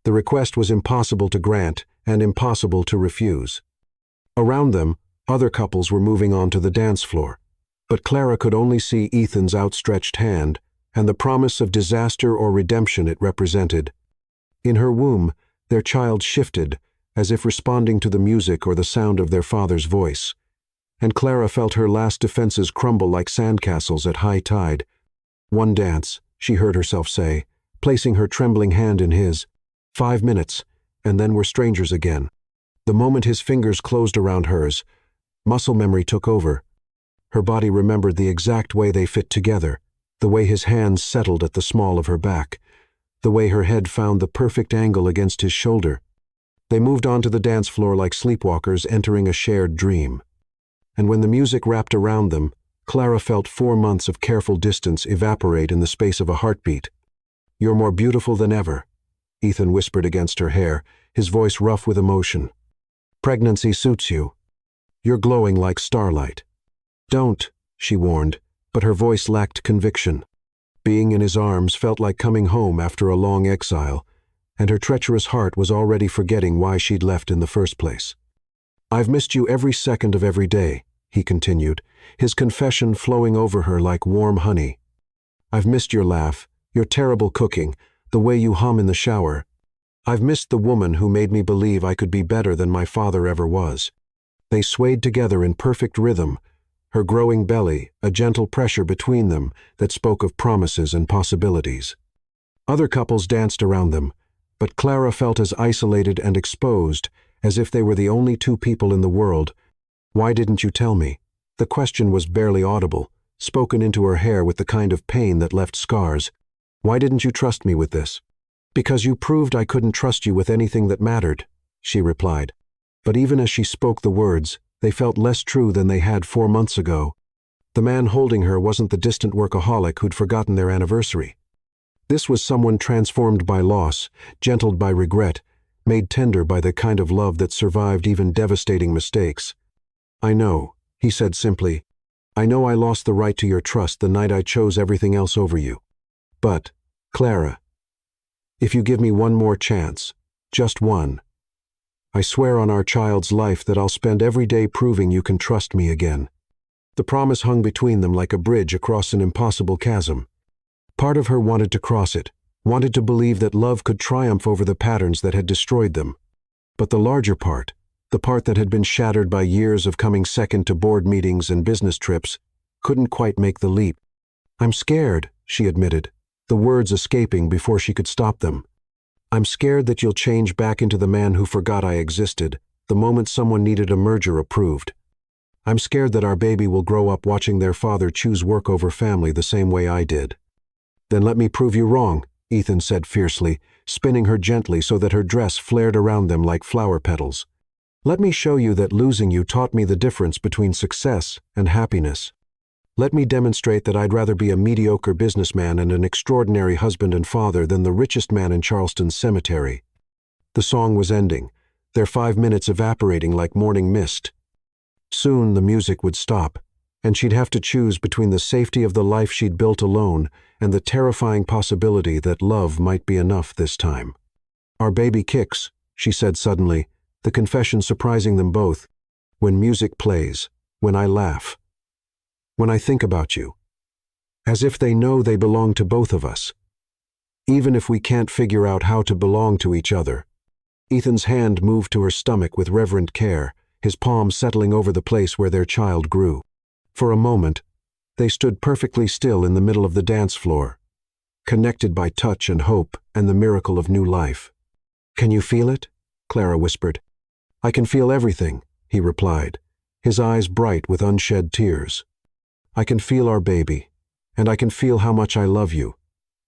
Speaker 1: The request was impossible to grant and impossible to refuse. Around them, other couples were moving on to the dance floor, but Clara could only see Ethan's outstretched hand and the promise of disaster or redemption it represented. In her womb, their child shifted, as if responding to the music or the sound of their father's voice, and Clara felt her last defenses crumble like sandcastles at high tide. "One dance," she heard herself say, placing her trembling hand in his. 5 minutes, and then we're strangers again." The moment his fingers closed around hers, muscle memory took over. Her body remembered the exact way they fit together, the way his hands settled at the small of her back, the way her head found the perfect angle against his shoulder. They moved on to the dance floor like sleepwalkers entering a shared dream. And when the music wrapped around them, Clara felt 4 months of careful distance evaporate in the space of a heartbeat. "You're more beautiful than ever," Ethan whispered against her hair, his voice rough with emotion. "Pregnancy suits you. You're glowing like starlight." "Don't," she warned, but her voice lacked conviction. Being in his arms felt like coming home after a long exile, and her treacherous heart was already forgetting why she'd left in the first place. "I've missed you every second of every day," he continued, his confession flowing over her like warm honey. "I've missed your laugh, your terrible cooking, the way you hum in the shower. I've missed the woman who made me believe I could be better than my father ever was." They swayed together in perfect rhythm, her growing belly, a gentle pressure between them that spoke of promises and possibilities. Other couples danced around them, but Clara felt as isolated and exposed as if they were the only two people in the world. "Why didn't you tell me?" The question was barely audible, spoken into her hair with the kind of pain that left scars. "Why didn't you trust me with this?" "Because you proved I couldn't trust you with anything that mattered," she replied. But even as she spoke the words, they felt less true than they had 4 months ago. The man holding her wasn't the distant workaholic who'd forgotten their anniversary. This was someone transformed by loss, gentled by regret, made tender by the kind of love that survived even devastating mistakes. "I know," he said simply. "I know I lost the right to your trust the night I chose everything else over you. But, Clara, if you give me one more chance, just one, I swear on our child's life that I'll spend every day proving you can trust me again." The promise hung between them like a bridge across an impossible chasm. Part of her wanted to cross it, wanted to believe that love could triumph over the patterns that had destroyed them. But the larger part, the part that had been shattered by years of coming second to board meetings and business trips, couldn't quite make the leap. "I'm scared," she admitted, the words escaping before she could stop them. "I'm scared that you'll change back into the man who forgot I existed the moment someone needed a merger approved. I'm scared that our baby will grow up watching their father choose work over family the same way I did." "Then let me prove you wrong," Ethan said fiercely, spinning her gently so that her dress flared around them like flower petals. "Let me show you that losing you taught me the difference between success and happiness. Let me demonstrate that I'd rather be a mediocre businessman and an extraordinary husband and father than the richest man in Charleston's cemetery." The song was ending, their 5 minutes evaporating like morning mist. Soon the music would stop, and she'd have to choose between the safety of the life she'd built alone and the terrifying possibility that love might be enough this time. "Our baby kicks," she said suddenly, the confession surprising them both. "When music plays, when I laugh, when I think about you. As if they know they belong to both of us. Even if we can't figure out how to belong to each other." Ethan's hand moved to her stomach with reverent care, his palm settling over the place where their child grew. For a moment, they stood perfectly still in the middle of the dance floor, connected by touch and hope and the miracle of new life. "Can you feel it?" Clara whispered. "I can feel everything," he replied, his eyes bright with unshed tears. "I can feel our baby, and I can feel how much I love you,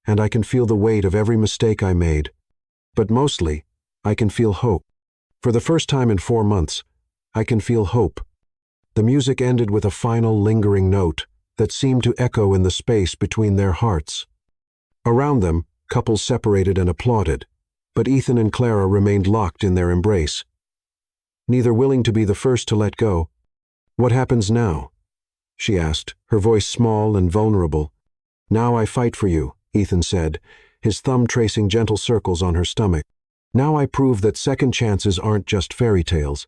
Speaker 1: and I can feel the weight of every mistake I made. But mostly, I can feel hope. For the first time in 4 months, I can feel hope." The music ended with a final lingering note that seemed to echo in the space between their hearts. Around them, couples separated and applauded, but Ethan and Clara remained locked in their embrace, neither willing to be the first to let go. "What happens now?" she asked, her voice small and vulnerable. "Now I fight for you," Ethan said, his thumb tracing gentle circles on her stomach. "Now I prove that second chances aren't just fairy tales.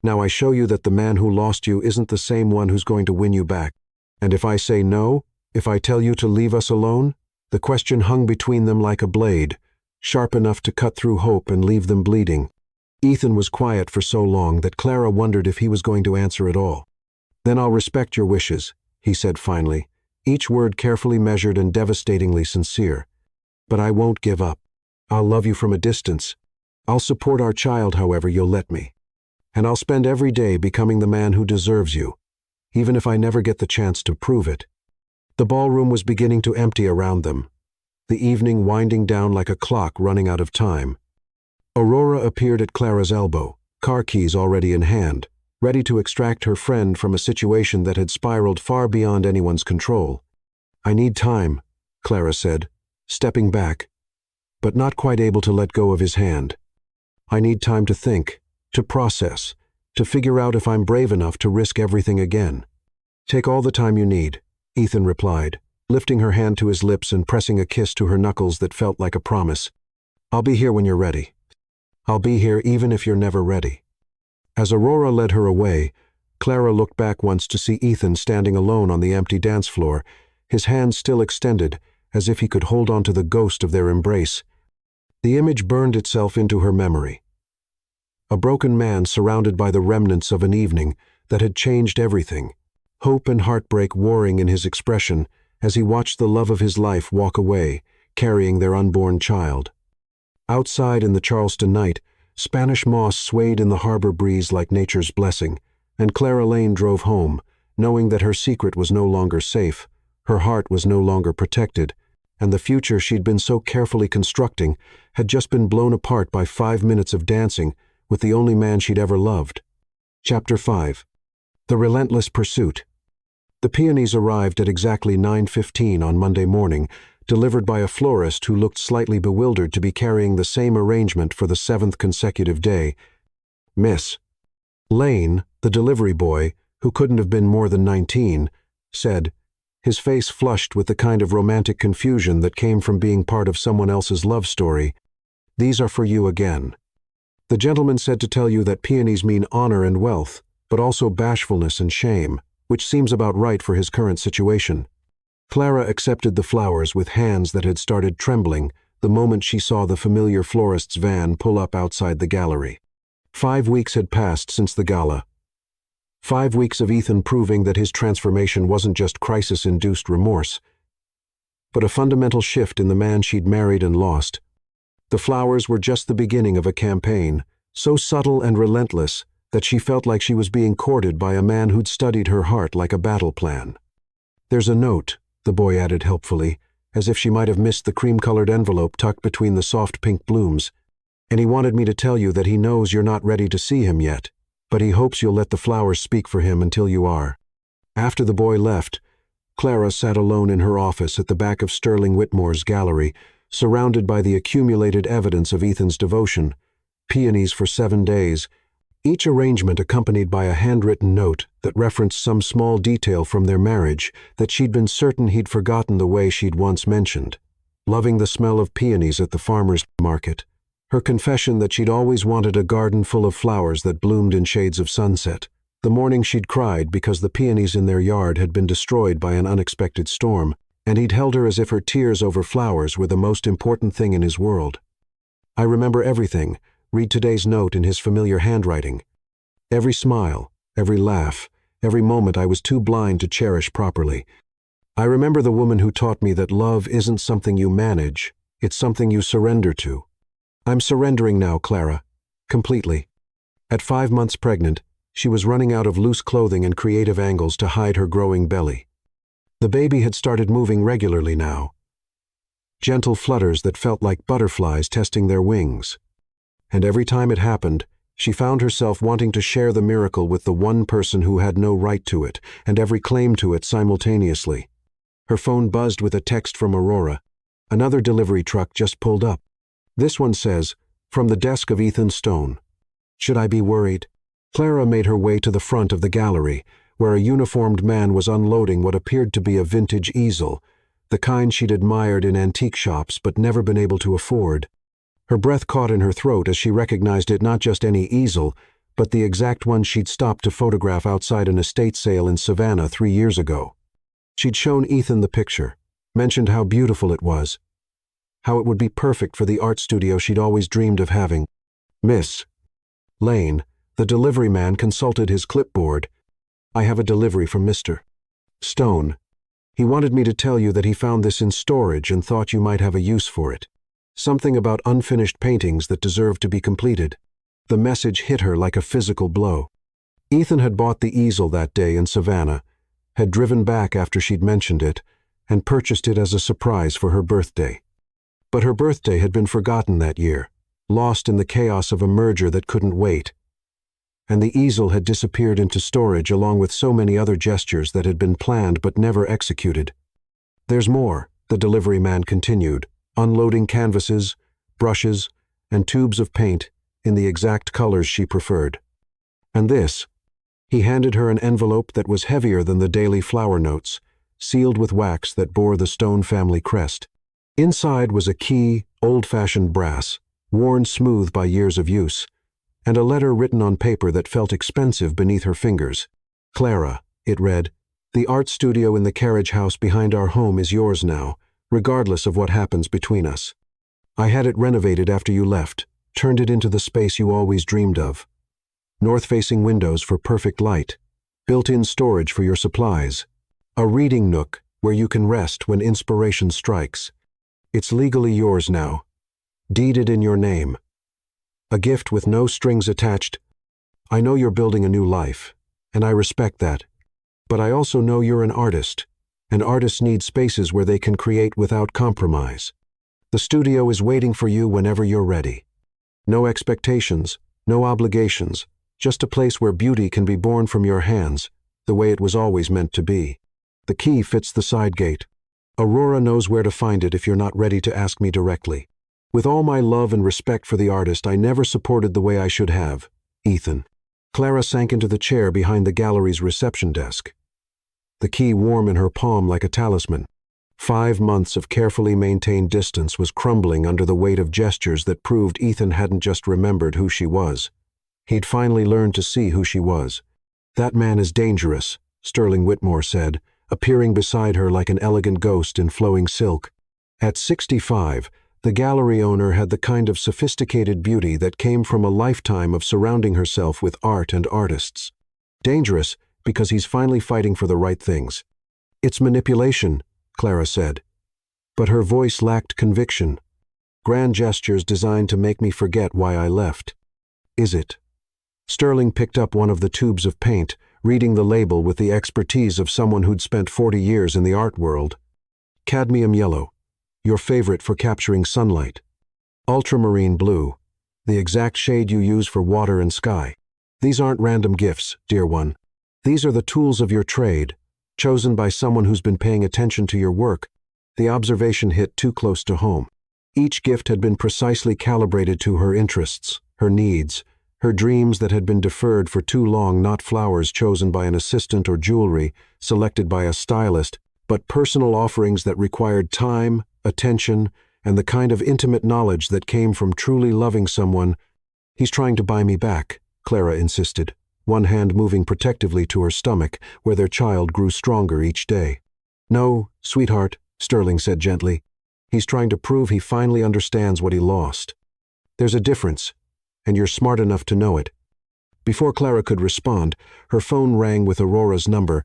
Speaker 1: Now I show you that the man who lost you isn't the same one who's going to win you back. And if I say no, if I tell you to leave us alone?" The question hung between them like a blade, sharp enough to cut through hope and leave them bleeding. Ethan was quiet for so long that Clara wondered if he was going to answer at all. "Then I'll respect your wishes," he said finally, each word carefully measured and devastatingly sincere. "But I won't give up. I'll love you from a distance. I'll support our child however you'll let me. And I'll spend every day becoming the man who deserves you, even if I never get the chance to prove it." The ballroom was beginning to empty around them, the evening winding down like a clock running out of time. Aurora appeared at Clara's elbow, car keys already in hand, ready to extract her friend from a situation that had spiraled far beyond anyone's control. "I need time," Clara said, stepping back, but not quite able to let go of his hand. "I need time to think, to process, to figure out if I'm brave enough to risk everything again." "Take all the time you need," Ethan replied, lifting her hand to his lips and pressing a kiss to her knuckles that felt like a promise. "I'll be here when you're ready. I'll be here even if you're never ready." As Aurora led her away, Clara looked back once to see Ethan standing alone on the empty dance floor, his hands still extended, as if he could hold on to the ghost of their embrace. The image burned itself into her memory. A broken man surrounded by the remnants of an evening that had changed everything, hope and heartbreak warring in his expression as he watched the love of his life walk away, carrying their unborn child. Outside in the Charleston night, Spanish moss swayed in the harbor breeze like nature's blessing, and Clara Lane drove home, knowing that her secret was no longer safe, her heart was no longer protected, and the future she'd been so carefully constructing had just been blown apart by 5 minutes of dancing with the only man she'd ever loved. Chapter 5. The Relentless Pursuit. The peonies arrived at exactly 9:15 on Monday morning, delivered by a florist who looked slightly bewildered to be carrying the same arrangement for the 7th consecutive day. Miss Lane, the delivery boy, who couldn't have been more than 19, said, his face flushed with the kind of romantic confusion that came from being part of someone else's love story. "These are for you again. The gentleman said to tell you that peonies mean honor and wealth, but also bashfulness and shame, which seems about right for his current situation." Clara accepted the flowers with hands that had started trembling the moment she saw the familiar florist's van pull up outside the gallery. 5 weeks had passed since the gala. 5 weeks of Ethan proving that his transformation wasn't just crisis-induced remorse, but a fundamental shift in the man she'd married and lost. The flowers were just the beginning of a campaign, so subtle and relentless that she felt like she was being courted by a man who'd studied her heart like a battle plan. "There's a note," the boy added helpfully, as if she might have missed the cream-colored envelope tucked between the soft pink blooms. "And he wanted me to tell you that he knows you're not ready to see him yet, but he hopes you'll let the flowers speak for him until you are." After the boy left, Clara sat alone in her office at the back of Sterling Whitmore's gallery, surrounded by the accumulated evidence of Ethan's devotion. Peonies for 7 days, each arrangement accompanied by a handwritten note that referenced some small detail from their marriage that she'd been certain he'd forgotten the way she'd once mentioned. Loving the smell of peonies at the farmer's market. Her confession that she'd always wanted a garden full of flowers that bloomed in shades of sunset. The morning she'd cried because the peonies in their yard had been destroyed by an unexpected storm, and he'd held her as if her tears over flowers were the most important thing in his world. "I remember everything," read today's note in his familiar handwriting. "Every smile, every laugh, every moment I was too blind to cherish properly. I remember the woman who taught me that love isn't something you manage, it's something you surrender to. I'm surrendering now, Clara. Completely." At 5 months pregnant, she was running out of loose clothing and creative angles to hide her growing belly. The baby had started moving regularly now. Gentle flutters that felt like butterflies testing their wings. And every time it happened, she found herself wanting to share the miracle with the one person who had no right to it, and every claim to it simultaneously. Her phone buzzed with a text from Aurora. Another delivery truck just pulled up. This one says, "From the desk of Ethan Stone." Should I be worried? Clara made her way to the front of the gallery, where a uniformed man was unloading what appeared to be a vintage easel, the kind she'd admired in antique shops but never been able to afford. Her breath caught in her throat as she recognized it not just any easel, but the exact one she'd stopped to photograph outside an estate sale in Savannah 3 years ago. She'd shown Ethan the picture, mentioned how beautiful it was, how it would be perfect for the art studio she'd always dreamed of having. "Miss Lane," the delivery man consulted his clipboard. "I have a delivery from Mr. Stone. He wanted me to tell you that he found this in storage and thought you might have a use for it. Something about unfinished paintings that deserved to be completed." The message hit her like a physical blow. Ethan had bought the easel that day in Savannah, had driven back after she'd mentioned it, and purchased it as a surprise for her birthday. But her birthday had been forgotten that year, lost in the chaos of a merger that couldn't wait. And the easel had disappeared into storage along with so many other gestures that had been planned but never executed. "There's more," the delivery man continued, unloading canvases, brushes, and tubes of paint in the exact colors she preferred. "And this." He handed her an envelope that was heavier than the daily flower notes, sealed with wax that bore the Stone family crest. Inside was a key, old-fashioned brass, worn smooth by years of use, and a letter written on paper that felt expensive beneath her fingers. "Clara," it read, "the art studio in the carriage house behind our home is yours now, regardless of what happens between us. I had it renovated after you left, turned it into the space you always dreamed of. North-facing windows for perfect light, built-in storage for your supplies, a reading nook where you can rest when inspiration strikes. It's legally yours now, deeded in your name. A gift with no strings attached. I know you're building a new life, and I respect that. But I also know you're an artist, and artists need spaces where they can create without compromise. The studio is waiting for you whenever you're ready. No expectations, no obligations, just a place where beauty can be born from your hands, the way it was always meant to be. The key fits the side gate. Aurora knows where to find it if you're not ready to ask me directly. With all my love and respect for the artist, I never supported the way I should have. Ethan. Clara sank into the chair behind the gallery's reception desk, the key warm in her palm like a talisman. 5 months of carefully maintained distance was crumbling under the weight of gestures that proved Ethan hadn't just remembered who she was. He'd finally learned to see who she was. "That man is dangerous," Sterling Whitmore said, appearing beside her like an elegant ghost in flowing silk. At 65, the gallery owner had the kind of sophisticated beauty that came from a lifetime of surrounding herself with art and artists. Dangerous because he's finally fighting for the right things. "It's manipulation," Clara said. But her voice lacked conviction. "Grand gestures designed to make me forget why I left." "Is it?" Sterling picked up one of the tubes of paint, reading the label with the expertise of someone who'd spent 40 years in the art world. "Cadmium yellow, your favorite for capturing sunlight. Ultramarine blue, the exact shade you use for water and sky. These aren't random gifts, dear one. These are the tools of your trade, chosen by someone who's been paying attention to your work." The observation hit too close to home. Each gift had been precisely calibrated to her interests, her needs, her dreams that had been deferred for too long, not flowers chosen by an assistant or jewelry selected by a stylist, but personal offerings that required time, attention, and the kind of intimate knowledge that came from truly loving someone. "He's trying to buy me back," Clara insisted, one hand moving protectively to her stomach, where their child grew stronger each day. "No, sweetheart," Sterling said gently. "He's trying to prove he finally understands what he lost. There's a difference, and you're smart enough to know it." Before Clara could respond, her phone rang with Aurora's number.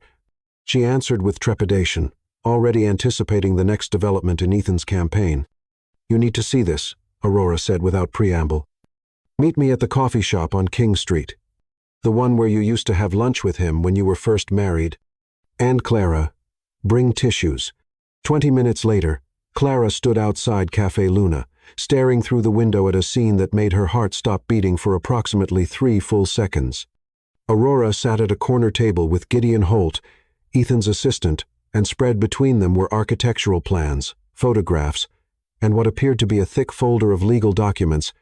Speaker 1: She answered with trepidation, already anticipating the next development in Ethan's campaign. "You need to see this," Aurora said without preamble. "Meet me at the coffee shop on King Street. The one where you used to have lunch with him when you were first married. And Clara, bring tissues." 20 minutes later, Clara stood outside Café Luna, staring through the window at a scene that made her heart stop beating for approximately 3 full seconds. Aurora sat at a corner table with Gideon Holt, Ethan's assistant, and spread between them were architectural plans, photographs, and what appeared to be a thick folder of legal documents.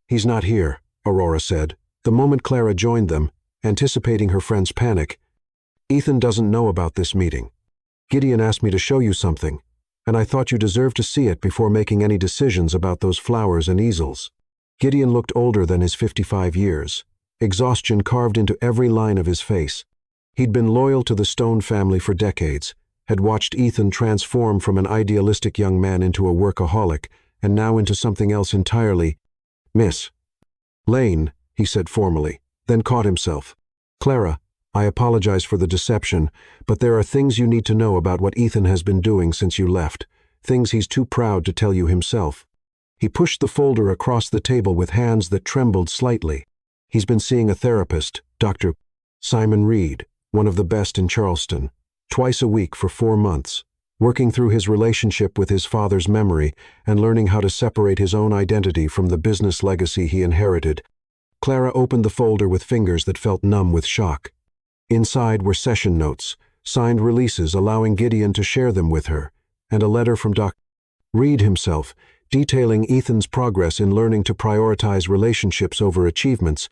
Speaker 1: "He's not here," Aurora said, the moment Clara joined them, anticipating her friend's panic. "Ethan doesn't know about this meeting. Gideon asked me to show you something, and I thought you deserved to see it before making any decisions about those flowers and easels." Gideon looked older than his 55 years, exhaustion carved into every line of his face. He'd been loyal to the Stone family for decades, had watched Ethan transform from an idealistic young man into a workaholic, and now into something else entirely. "Miss Lane," he said formally, then caught himself. "Clara, I apologize for the deception, but there are things you need to know about what Ethan has been doing since you left, things he's too proud to tell you himself." He pushed the folder across the table with hands that trembled slightly. "He's been seeing a therapist, Dr. Simon Reed, one of the best in Charleston, twice a week for 4 months, working through his relationship with his father's memory and learning how to separate his own identity from the business legacy he inherited." Clara opened the folder with fingers that felt numb with shock. Inside were session notes, signed releases allowing Gideon to share them with her, and a letter from Dr. Reed himself, detailing Ethan's progress in learning to prioritize relationships over achievements.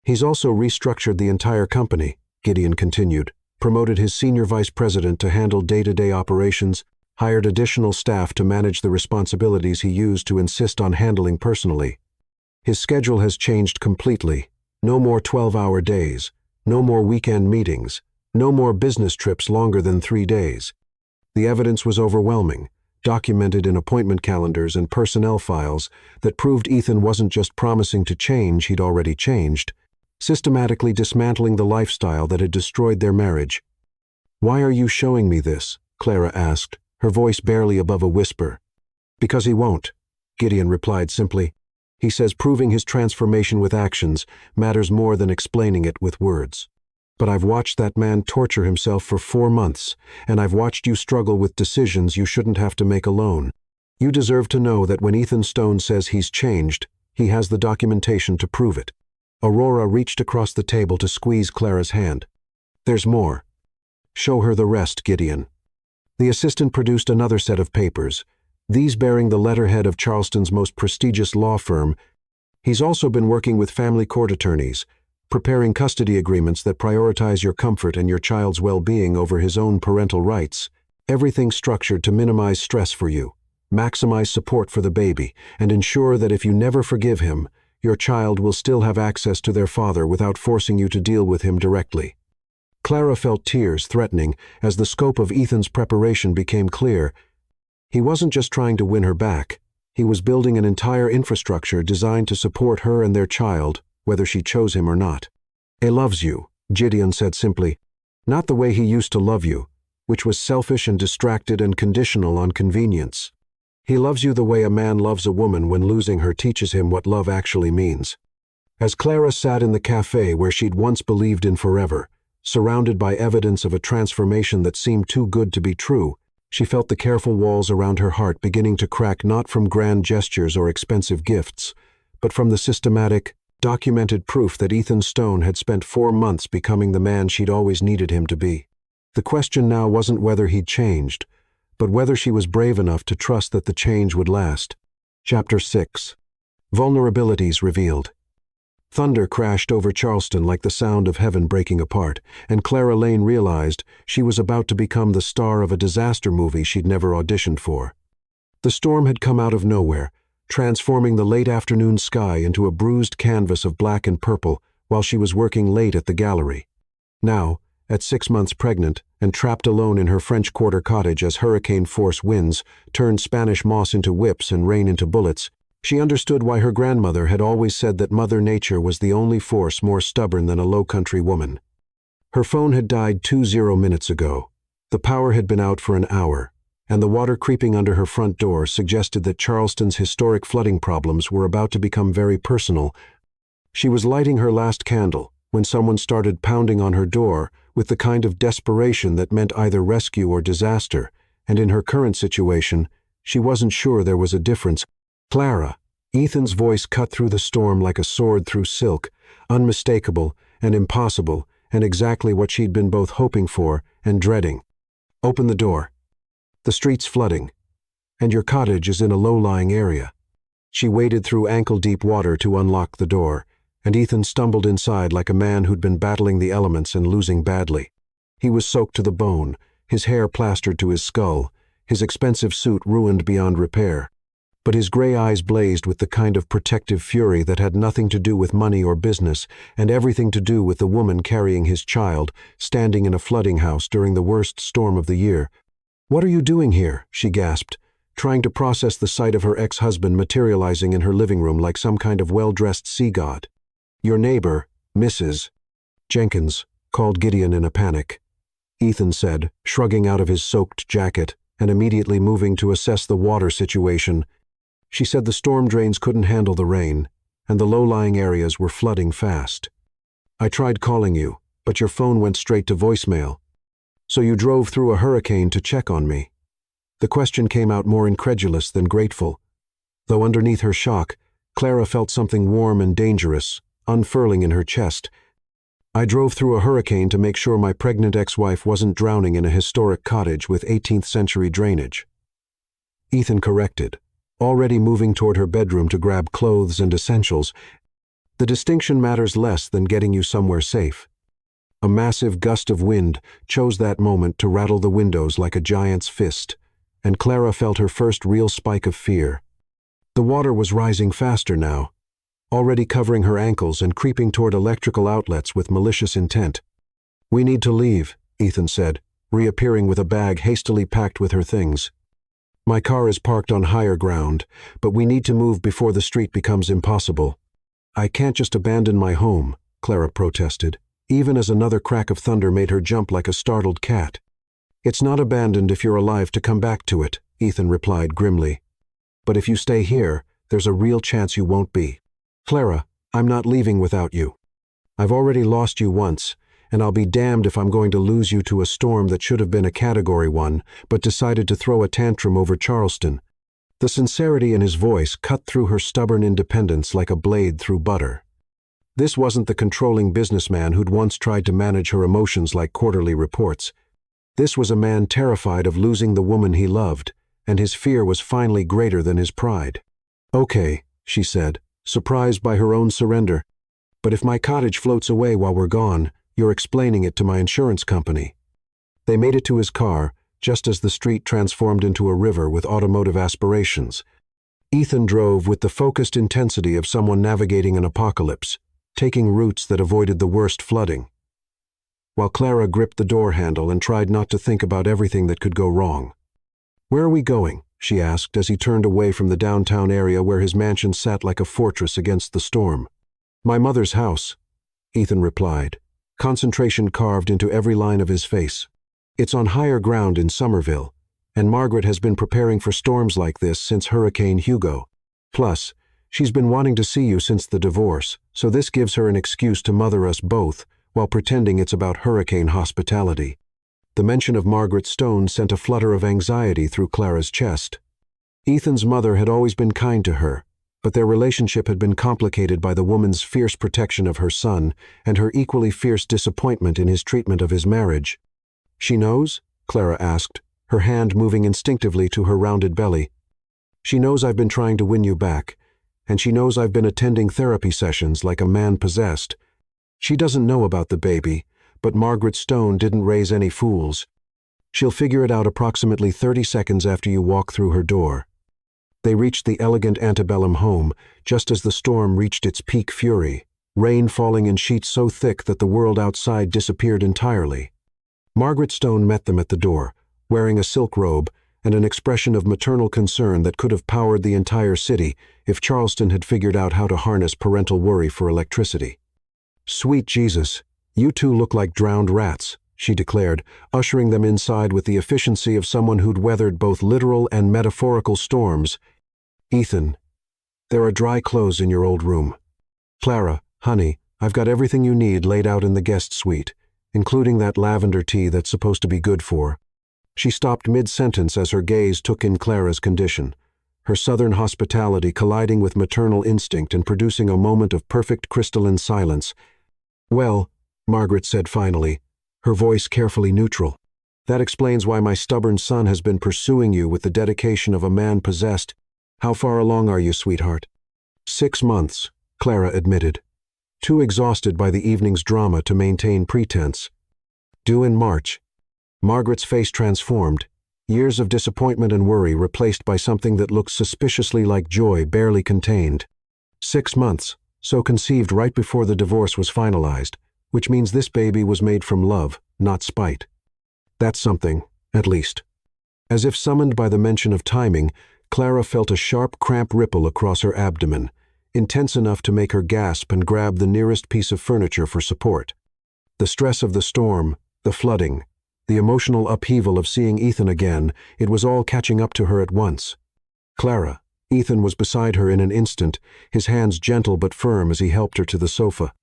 Speaker 1: "He's also restructured the entire company," Gideon continued, promoted his senior vice president to handle day-to-day operations, hired additional staff to manage the responsibilities he used to insist on handling personally. His schedule has changed completely. No more 12-hour days. No more weekend meetings, no more business trips longer than 3 days. The evidence was overwhelming, documented in appointment calendars and personnel files that proved Ethan wasn't just promising to change, he'd already changed, systematically dismantling the lifestyle that had destroyed their marriage. "Why are you showing me this?" Clara asked, her voice barely above a whisper. "Because he won't," Gideon replied simply. "He says proving his transformation with actions matters more than explaining it with words. But I've watched that man torture himself for 4 months, and I've watched you struggle with decisions you shouldn't have to make alone. You deserve to know that when Ethan Stone says he's changed, he has the documentation to prove it." Aurora reached across the table to squeeze Clara's hand. "There's more. Show her the rest, Gideon." The assistant produced another set of papers, these bearing the letterhead of Charleston's most prestigious law firm. He's also been working with family court attorneys, preparing custody agreements that prioritize your comfort and your child's well-being over his own parental rights. Everything structured to minimize stress for you, maximize support for the baby, and ensure that if you never forgive him, your child will still have access to their father without forcing you to deal with him directly. Clara felt tears threatening as the scope of Ethan's preparation became clear. He wasn't just trying to win her back. He was building an entire infrastructure designed to support her and their child, whether she chose him or not. "He loves you," Gideon said simply. "Not the way he used to love you, which was selfish and distracted and conditional on convenience. He loves you the way a man loves a woman when losing her teaches him what love actually means." As Clara sat in the cafe where she'd once believed in forever, surrounded by evidence of a transformation that seemed too good to be true, she felt the careful walls around her heart beginning to crack, not from grand gestures or expensive gifts, but from the systematic, documented proof that Ethan Stone had spent 4 months becoming the man she'd always needed him to be. The question now wasn't whether he'd changed, but whether she was brave enough to trust that the change would last. Chapter 6. Vulnerabilities Revealed. Thunder crashed over Charleston like the sound of heaven breaking apart, and Clara Lane realized she was about to become the star of a disaster movie she'd never auditioned for. The storm had come out of nowhere, transforming the late afternoon sky into a bruised canvas of black and purple while she was working late at the gallery. Now, at 6 months pregnant and trapped alone in her French Quarter cottage as hurricane-force winds turned Spanish moss into whips and rain into bullets, she understood why her grandmother had always said that Mother Nature was the only force more stubborn than a low-country woman. Her phone had died 20 minutes ago. The power had been out for an hour, and the water creeping under her front door suggested that Charleston's historic flooding problems were about to become very personal. She was lighting her last candle when someone started pounding on her door with the kind of desperation that meant either rescue or disaster, and in her current situation, she wasn't sure there was a difference. "Clara." Ethan's voice cut through the storm like a sword through silk, unmistakable and impossible, and exactly what she'd been both hoping for and dreading. "Open the door. The street's flooding, and your cottage is in a low-lying area." She waded through ankle-deep water to unlock the door, and Ethan stumbled inside like a man who'd been battling the elements and losing badly. He was soaked to the bone, his hair plastered to his skull, his expensive suit ruined beyond repair. But his gray eyes blazed with the kind of protective fury that had nothing to do with money or business and everything to do with the woman carrying his child, standing in a flooding house during the worst storm of the year. "What are you doing here?" she gasped, trying to process the sight of her ex-husband materializing in her living room like some kind of well-dressed sea god. "Your neighbor, Mrs. Jenkins," called Gideon in a panic. Ethan said, shrugging out of his soaked jacket and immediately moving to assess the water situation. She said the storm drains couldn't handle the rain, and the low-lying areas were flooding fast. "I tried calling you, but your phone went straight to voicemail. So you drove through a hurricane to check on me." The question came out more incredulous than grateful. Though underneath her shock, Clara felt something warm and dangerous, unfurling in her chest. "I drove through a hurricane to make sure my pregnant ex-wife wasn't drowning in a historic cottage with 18th-century drainage." Ethan corrected, already moving toward her bedroom to grab clothes and essentials. "The distinction matters less than getting you somewhere safe." A massive gust of wind chose that moment to rattle the windows like a giant's fist, and Clara felt her first real spike of fear. The water was rising faster now, already covering her ankles and creeping toward electrical outlets with malicious intent. "We need to leave," Ethan said, reappearing with a bag hastily packed with her things. "My car is parked on higher ground, but we need to move before the street becomes impossible." "I can't just abandon my home," Clara protested, even as another crack of thunder made her jump like a startled cat. "It's not abandoned if you're alive to come back to it," Ethan replied grimly. "But if you stay here, there's a real chance you won't be. Clara, I'm not leaving without you. I've already lost you once, and I'll be damned if I'm going to lose you to a storm that should have been a Category 1, but decided to throw a tantrum over Charleston." The sincerity in his voice cut through her stubborn independence like a blade through butter. This wasn't the controlling businessman who'd once tried to manage her emotions like quarterly reports. This was a man terrified of losing the woman he loved, and his fear was finally greater than his pride. "Okay," she said, surprised by her own surrender. "But if my cottage floats away while we're gone, you're explaining it to my insurance company." They made it to his car, just as the street transformed into a river with automotive aspirations. Ethan drove with the focused intensity of someone navigating an apocalypse, taking routes that avoided the worst flooding, while Clara gripped the door handle and tried not to think about everything that could go wrong. "Where are we going?" she asked as he turned away from the downtown area where his mansion sat like a fortress against the storm. "My mother's house," Ethan replied, concentration carved into every line of his face. "It's on higher ground in Somerville, and Margaret has been preparing for storms like this since Hurricane Hugo. Plus, she's been wanting to see you since the divorce, so this gives her an excuse to mother us both while pretending it's about hurricane hospitality." The mention of Margaret Stone sent a flutter of anxiety through Clara's chest. Ethan's mother had always been kind to her, but their relationship had been complicated by the woman's fierce protection of her son and her equally fierce disappointment in his treatment of his marriage. "She knows?" Clara asked, her hand moving instinctively to her rounded belly. "She knows I've been trying to win you back, and she knows I've been attending therapy sessions like a man possessed. She doesn't know about the baby, but Margaret Stone didn't raise any fools. She'll figure it out approximately 30 seconds after you walk through her door." They reached the elegant antebellum home just as the storm reached its peak fury, rain falling in sheets so thick that the world outside disappeared entirely. Margaret Stone met them at the door, wearing a silk robe and an expression of maternal concern that could have powered the entire city if Charleston had figured out how to harness parental worry for electricity. "Sweet Jesus, you two look like drowned rats," she declared, ushering them inside with the efficiency of someone who'd weathered both literal and metaphorical storms. "Ethan, there are dry clothes in your old room. Clara, honey, I've got everything you need laid out in the guest suite, including that lavender tea that's supposed to be good for." She stopped mid-sentence as her gaze took in Clara's condition, her southern hospitality colliding with maternal instinct and producing a moment of perfect crystalline silence. "Well," Margaret said finally, her voice carefully neutral, "that explains why my stubborn son has been pursuing you with the dedication of a man possessed. How far along are you, sweetheart?" 6 months, Clara admitted, too exhausted by the evening's drama to maintain pretense. "Due in March." Margaret's face transformed, years of disappointment and worry replaced by something that looked suspiciously like joy barely contained. 6 months, so conceived right before the divorce was finalized, which means this baby was made from love, not spite. That's something, at least. As if summoned by the mention of timing, Clara felt a sharp cramp ripple across her abdomen, intense enough to make her gasp and grab the nearest piece of furniture for support. The stress of the storm, the flooding, the emotional upheaval of seeing Ethan again, it was all catching up to her at once. "Clara," Ethan was beside her in an instant, his hands gentle but firm as he helped her to the sofa.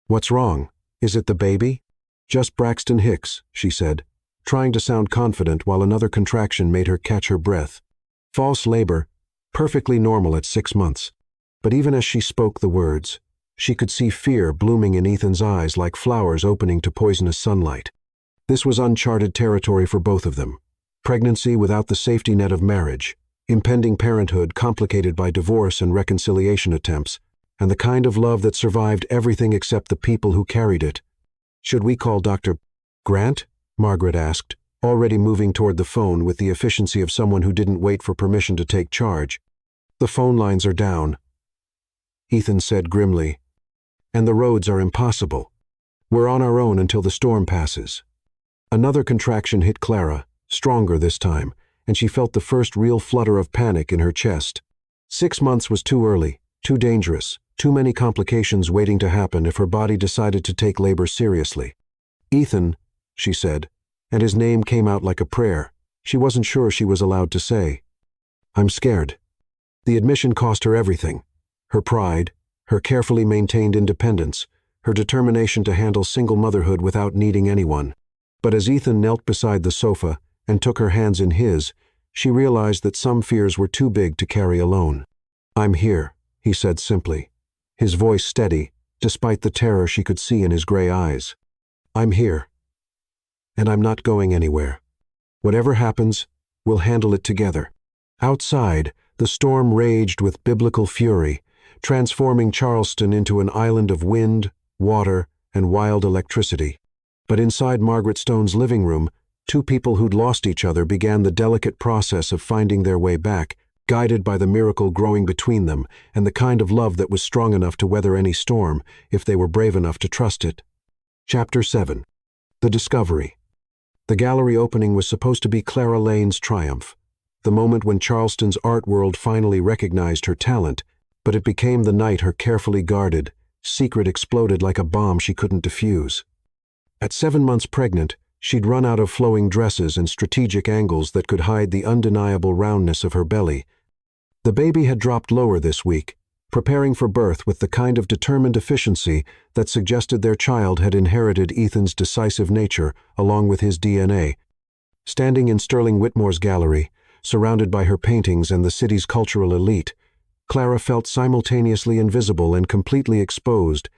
Speaker 1: "What's wrong? Is it the baby?" "Just Braxton Hicks," she said, trying to sound confident while another contraction made her catch her breath. "False labor, perfectly normal at 6 months." But even as she spoke the words, she could see fear blooming in Ethan's eyes like flowers opening to poisonous sunlight. This was uncharted territory for both of them. Pregnancy without the safety net of marriage, impending parenthood complicated by divorce and reconciliation attempts, and the kind of love that survived everything except the people who carried it. "Should we call Dr. Grant?" Margaret asked, already moving toward the phone with the efficiency of someone who didn't wait for permission to take charge. "The phone lines are down," Ethan said grimly, "and the roads are impossible. We're on our own until the storm passes." Another contraction hit Clara, stronger this time, and she felt the first real flutter of panic in her chest. 6 months was too early, too dangerous, too many complications waiting to happen if her body decided to take labor seriously. "Ethan," she said, and his name came out like a prayer. She wasn't sure she was allowed to say. "I'm scared." The admission cost her everything. Her pride, her carefully maintained independence, her determination to handle single motherhood without needing anyone. But as Ethan knelt beside the sofa and took her hands in his, she realized that some fears were too big to carry alone. "I'm here," he said simply, his voice steady, despite the terror she could see in his gray eyes. "I'm here. And I'm not going anywhere." Whatever happens, we'll handle it together. Outside, the storm raged with biblical fury, transforming Charleston into an island of wind, water, and wild electricity. But inside Margaret Stone's living room, two people who'd lost each other began the delicate process of finding their way back, guided by the miracle growing between them and the kind of love that was strong enough to weather any storm if they were brave enough to trust it. Chapter 7. The Discovery. The gallery opening was supposed to be Clara Lane's triumph, the moment when Charleston's art world finally recognized her talent, but it became the night her carefully guarded secret exploded like a bomb she couldn't defuse. At 7 months pregnant, she'd run out of flowing dresses and strategic angles that could hide the undeniable roundness of her belly. The baby had dropped lower this week, preparing for birth with the kind of determined efficiency that suggested their child had inherited Ethan's decisive nature along with his DNA. Standing in Sterling Whitmore's gallery, surrounded by her paintings and the city's cultural elite, Clara felt simultaneously invisible and completely exposed.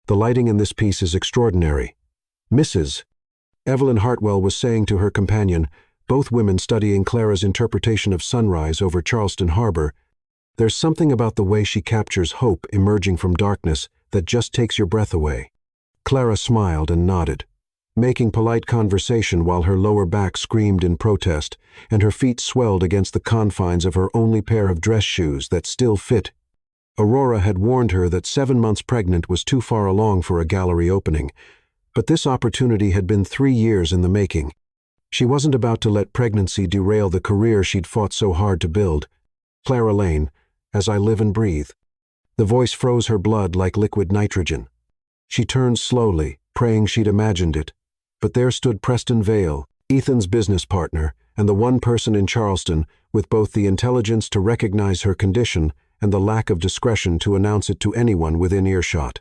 Speaker 1: The lighting in this piece is extraordinary. Mrs. Evelyn Hartwell was saying to her companion, both women studying Clara's interpretation of sunrise over Charleston Harbor, "There's something about the way she captures hope emerging from darkness that just takes your breath away." Clara smiled and nodded, making polite conversation while her lower back screamed in protest and her feet swelled against the confines of her only pair of dress shoes that still fit. Aurora had warned her that 7 months pregnant was too far along for a gallery opening, but this opportunity had been 3 years in the making. She wasn't about to let pregnancy derail the career she'd fought so hard to build. Clara Lane, as I live and breathe. The voice froze her blood like liquid nitrogen. She turned slowly, praying she'd imagined it. But there stood Preston Vale, Ethan's business partner, and the one person in Charleston with both the intelligence to recognize her condition and the lack of discretion to announce it to anyone within earshot.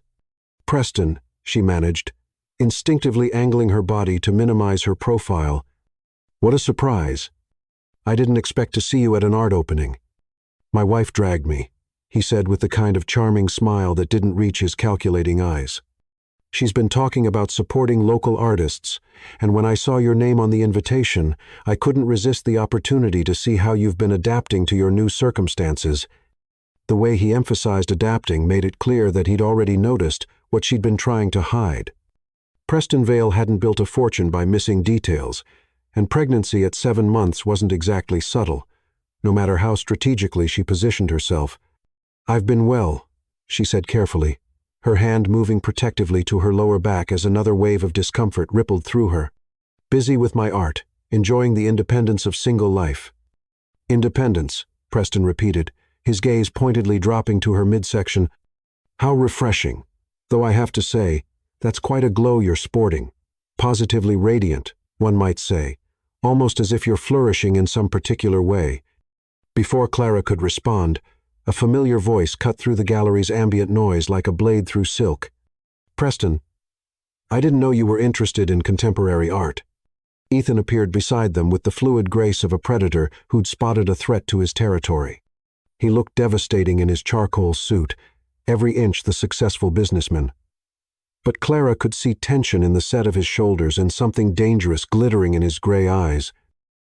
Speaker 1: "Preston," she managed, instinctively angling her body to minimize her profile. "What a surprise. I didn't expect to see you at an art opening." "My wife dragged me," he said with the kind of charming smile that didn't reach his calculating eyes. "She's been talking about supporting local artists, and when I saw your name on the invitation, I couldn't resist the opportunity to see how you've been adapting to your new circumstances." The way he emphasized adapting made it clear that he'd already noticed what she'd been trying to hide. Preston Vale hadn't built a fortune by missing details, and pregnancy at 7 months wasn't exactly subtle, no matter how strategically she positioned herself. "I've been well," she said carefully, her hand moving protectively to her lower back as another wave of discomfort rippled through her. "Busy with my art, enjoying the independence of single life." "Independence," Preston repeated, his gaze pointedly dropping to her midsection. "How refreshing. Though I have to say, that's quite a glow you're sporting. Positively radiant, one might say, almost as if you're flourishing in some particular way." Before Clara could respond, a familiar voice cut through the gallery's ambient noise like a blade through silk. "Preston, I didn't know you were interested in contemporary art." Ethan appeared beside them with the fluid grace of a predator who'd spotted a threat to his territory. He looked devastating in his charcoal suit, every inch the successful businessman. But Clara could see tension in the set of his shoulders and something dangerous glittering in his gray eyes.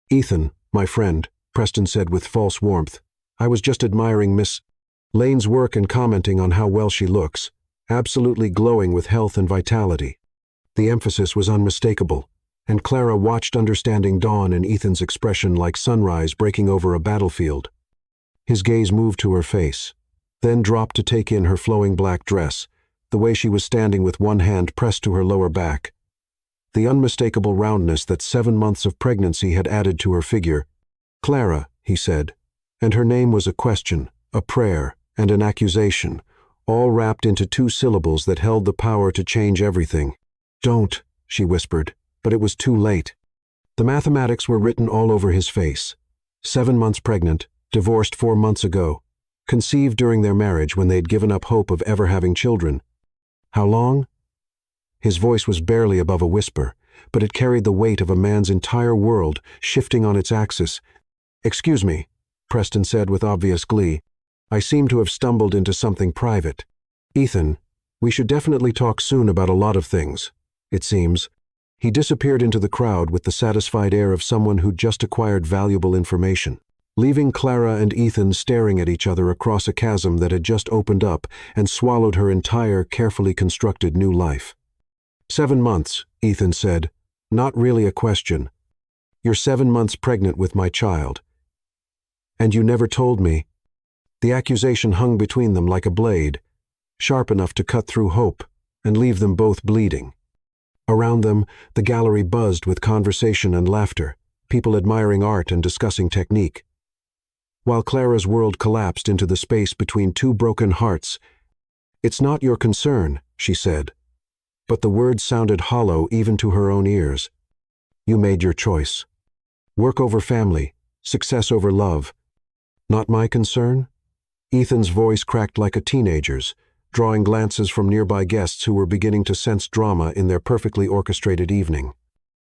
Speaker 1: "Ethan, my friend," Preston said with false warmth, "I was just admiring Miss Lane's work and commenting on how well she looks, absolutely glowing with health and vitality." The emphasis was unmistakable, and Clara watched understanding dawn in Ethan's expression like sunrise breaking over a battlefield. His gaze moved to her face, then dropped to take in her flowing black dress, the way she was standing with one hand pressed to her lower back. The unmistakable roundness that 7 months of pregnancy had added to her figure. "Clara," he said, and her name was a question, a prayer, and an accusation, all wrapped into 2 syllables that held the power to change everything. "Don't," she whispered, but it was too late. The mathematics were written all over his face. 7 months pregnant, divorced 4 months ago, conceived during their marriage when they'd given up hope of ever having children. How long? His voice was barely above a whisper, but it carried the weight of a man's entire world shifting on its axis. "Excuse me," Preston said with obvious glee. "I seem to have stumbled into something private. Ethan, we should definitely talk soon about a lot of things, it seems." He disappeared into the crowd with the satisfied air of someone who'd just acquired valuable information, leaving Clara and Ethan staring at each other across a chasm that had just opened up and swallowed her entire, carefully constructed new life. 7 months, Ethan said. Not really a question. You're 7 months pregnant with my child. And you never told me. The accusation hung between them like a blade, sharp enough to cut through hope and leave them both bleeding. Around them, the gallery buzzed with conversation and laughter, people admiring art and discussing technique. While Clara's world collapsed into the space between two broken hearts. "It's not your concern," she said. But the words sounded hollow even to her own ears. "You made your choice. Work over family, success over love. Not my concern?" Ethan's voice cracked like a teenager's, drawing glances from nearby guests who were beginning to sense drama in their perfectly orchestrated evening.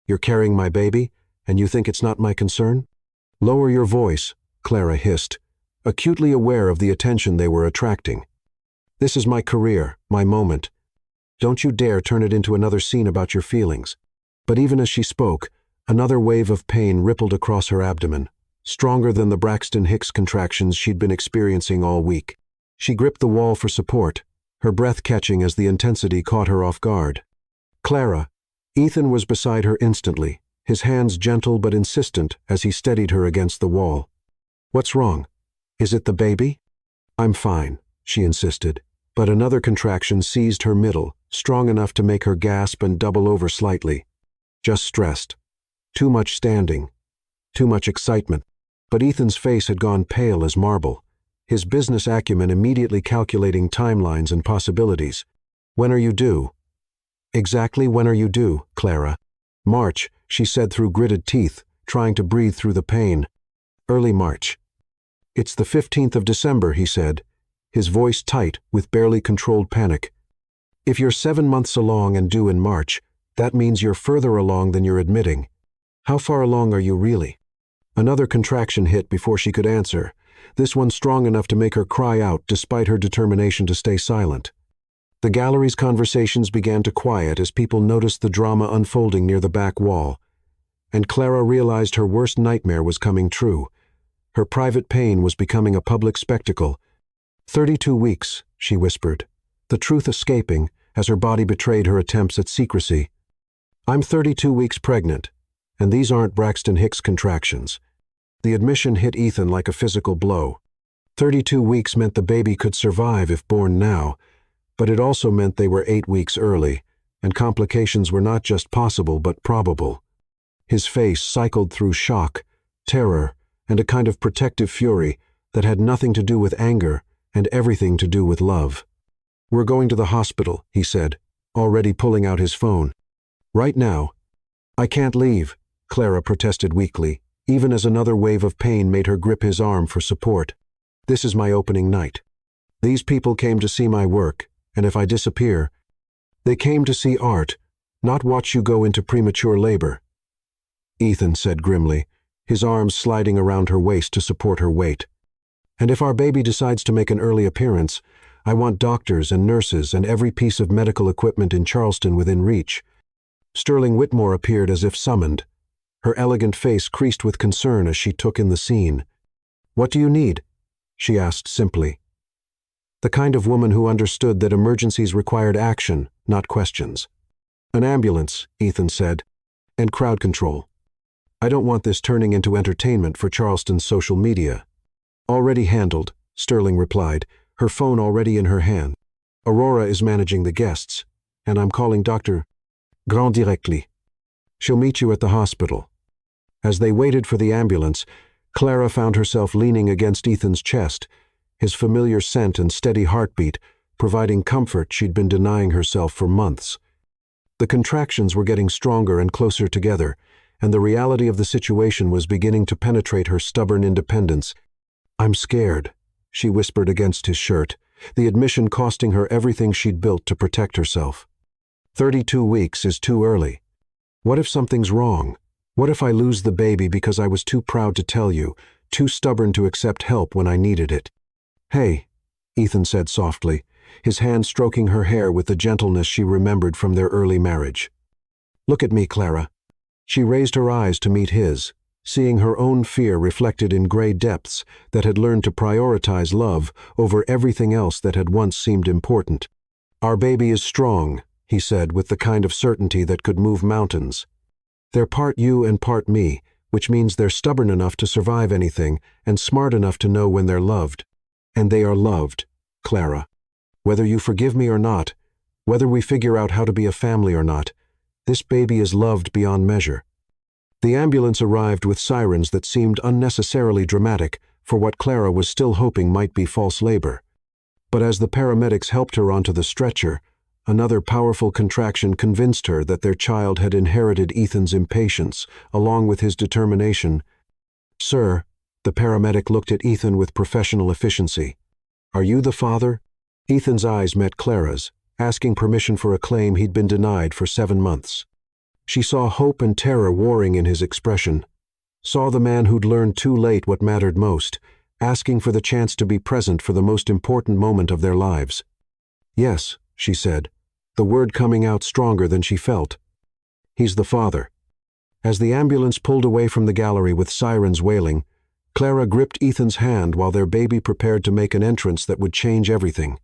Speaker 1: "You're carrying my baby, and you think it's not my concern?" "Lower your voice," Clara hissed, acutely aware of the attention they were attracting. "This is my career, my moment. Don't you dare turn it into another scene about your feelings." But even as she spoke, another wave of pain rippled across her abdomen, stronger than the Braxton Hicks contractions she'd been experiencing all week. She gripped the wall for support, her breath catching as the intensity caught her off guard. "Clara!" Ethan was beside her instantly, his hands gentle but insistent as he steadied her against the wall. "What's wrong? Is it the baby?" "I'm fine," she insisted, but another contraction seized her middle, strong enough to make her gasp and double over slightly. "Just stressed. Too much standing. Too much excitement." But Ethan's face had gone pale as marble, his business acumen immediately calculating timelines and possibilities. "When are you due?" "Exactly when are you due, Clara?" "March," she said through gritted teeth, trying to breathe through the pain. "Early March." "It's the 15th of December," he said, his voice tight with barely controlled panic. "If you're 7 months along and due in March, that means you're further along than you're admitting. How far along are you really?" Another contraction hit before she could answer, this one strong enough to make her cry out despite her determination to stay silent. The gallery's conversations began to quiet as people noticed the drama unfolding near the back wall, and Clara realized her worst nightmare was coming true. Her private pain was becoming a public spectacle. 32 weeks, she whispered, the truth escaping as her body betrayed her attempts at secrecy. "I'm 32 weeks pregnant, and these aren't Braxton Hicks contractions." The admission hit Ethan like a physical blow. 32 weeks meant the baby could survive if born now, but it also meant they were 8 weeks early, and complications were not just possible but probable. His face cycled through shock, terror, and a kind of protective fury that had nothing to do with anger and everything to do with love. "We're going to the hospital," he said, already pulling out his phone. "Right now." "I can't leave," Clara protested weakly, even as another wave of pain made her grip his arm for support. "This is my opening night. These people came to see my work, and if I disappear, they came to see art, not watch you go into premature labor." Ethan said grimly, his arms sliding around her waist to support her weight. "And if our baby decides to make an early appearance, I want doctors and nurses and every piece of medical equipment in Charleston within reach." Sterling Whitmore appeared as if summoned, her elegant face creased with concern as she took in the scene. "What do you need?" she asked simply. The kind of woman who understood that emergencies required action, not questions. "An ambulance," Ethan said, "and crowd control. I don't want this turning into entertainment for Charleston's social media." "Already handled," Sterling replied, her phone already in her hand. "Aurora is managing the guests, and I'm calling Dr. Grand directly. She'll meet you at the hospital." As they waited for the ambulance, Clara found herself leaning against Ethan's chest, his familiar scent and steady heartbeat providing comfort she'd been denying herself for months. The contractions were getting stronger and closer together, and the reality of the situation was beginning to penetrate her stubborn independence. "I'm scared," she whispered against his shirt, the admission costing her everything she'd built to protect herself. 32 weeks is too early. What if something's wrong? What if I lose the baby because I was too proud to tell you, too stubborn to accept help when I needed it?" "Hey," Ethan said softly, his hand stroking her hair with the gentleness she remembered from their early marriage. Look at me, Clara." She raised her eyes to meet his, seeing her own fear reflected in gray depths that had learned to prioritize love over everything else that had once seemed important. "Our baby is strong," he said with the kind of certainty that could move mountains. "They're part you and part me, which means they're stubborn enough to survive anything and smart enough to know when they're loved. And they are loved, Clara. Whether you forgive me or not, whether we figure out how to be a family or not, this baby is loved beyond measure." The ambulance arrived with sirens that seemed unnecessarily dramatic for what Clara was still hoping might be false labor. But as the paramedics helped her onto the stretcher, another powerful contraction convinced her that their child had inherited Ethan's impatience, along with his determination. "Sir," the paramedic looked at Ethan with professional efficiency. "Are you the father?" Ethan's eyes met Clara's, asking permission for a claim he'd been denied for 7 months. She saw hope and terror warring in his expression, saw the man who'd learned too late what mattered most, asking for the chance to be present for the most important moment of their lives. "Yes," she said, the word coming out stronger than she felt. "He's the father." As the ambulance pulled away from the gallery with sirens wailing, Clara gripped Ethan's hand while their baby prepared to make an entrance that would change everything.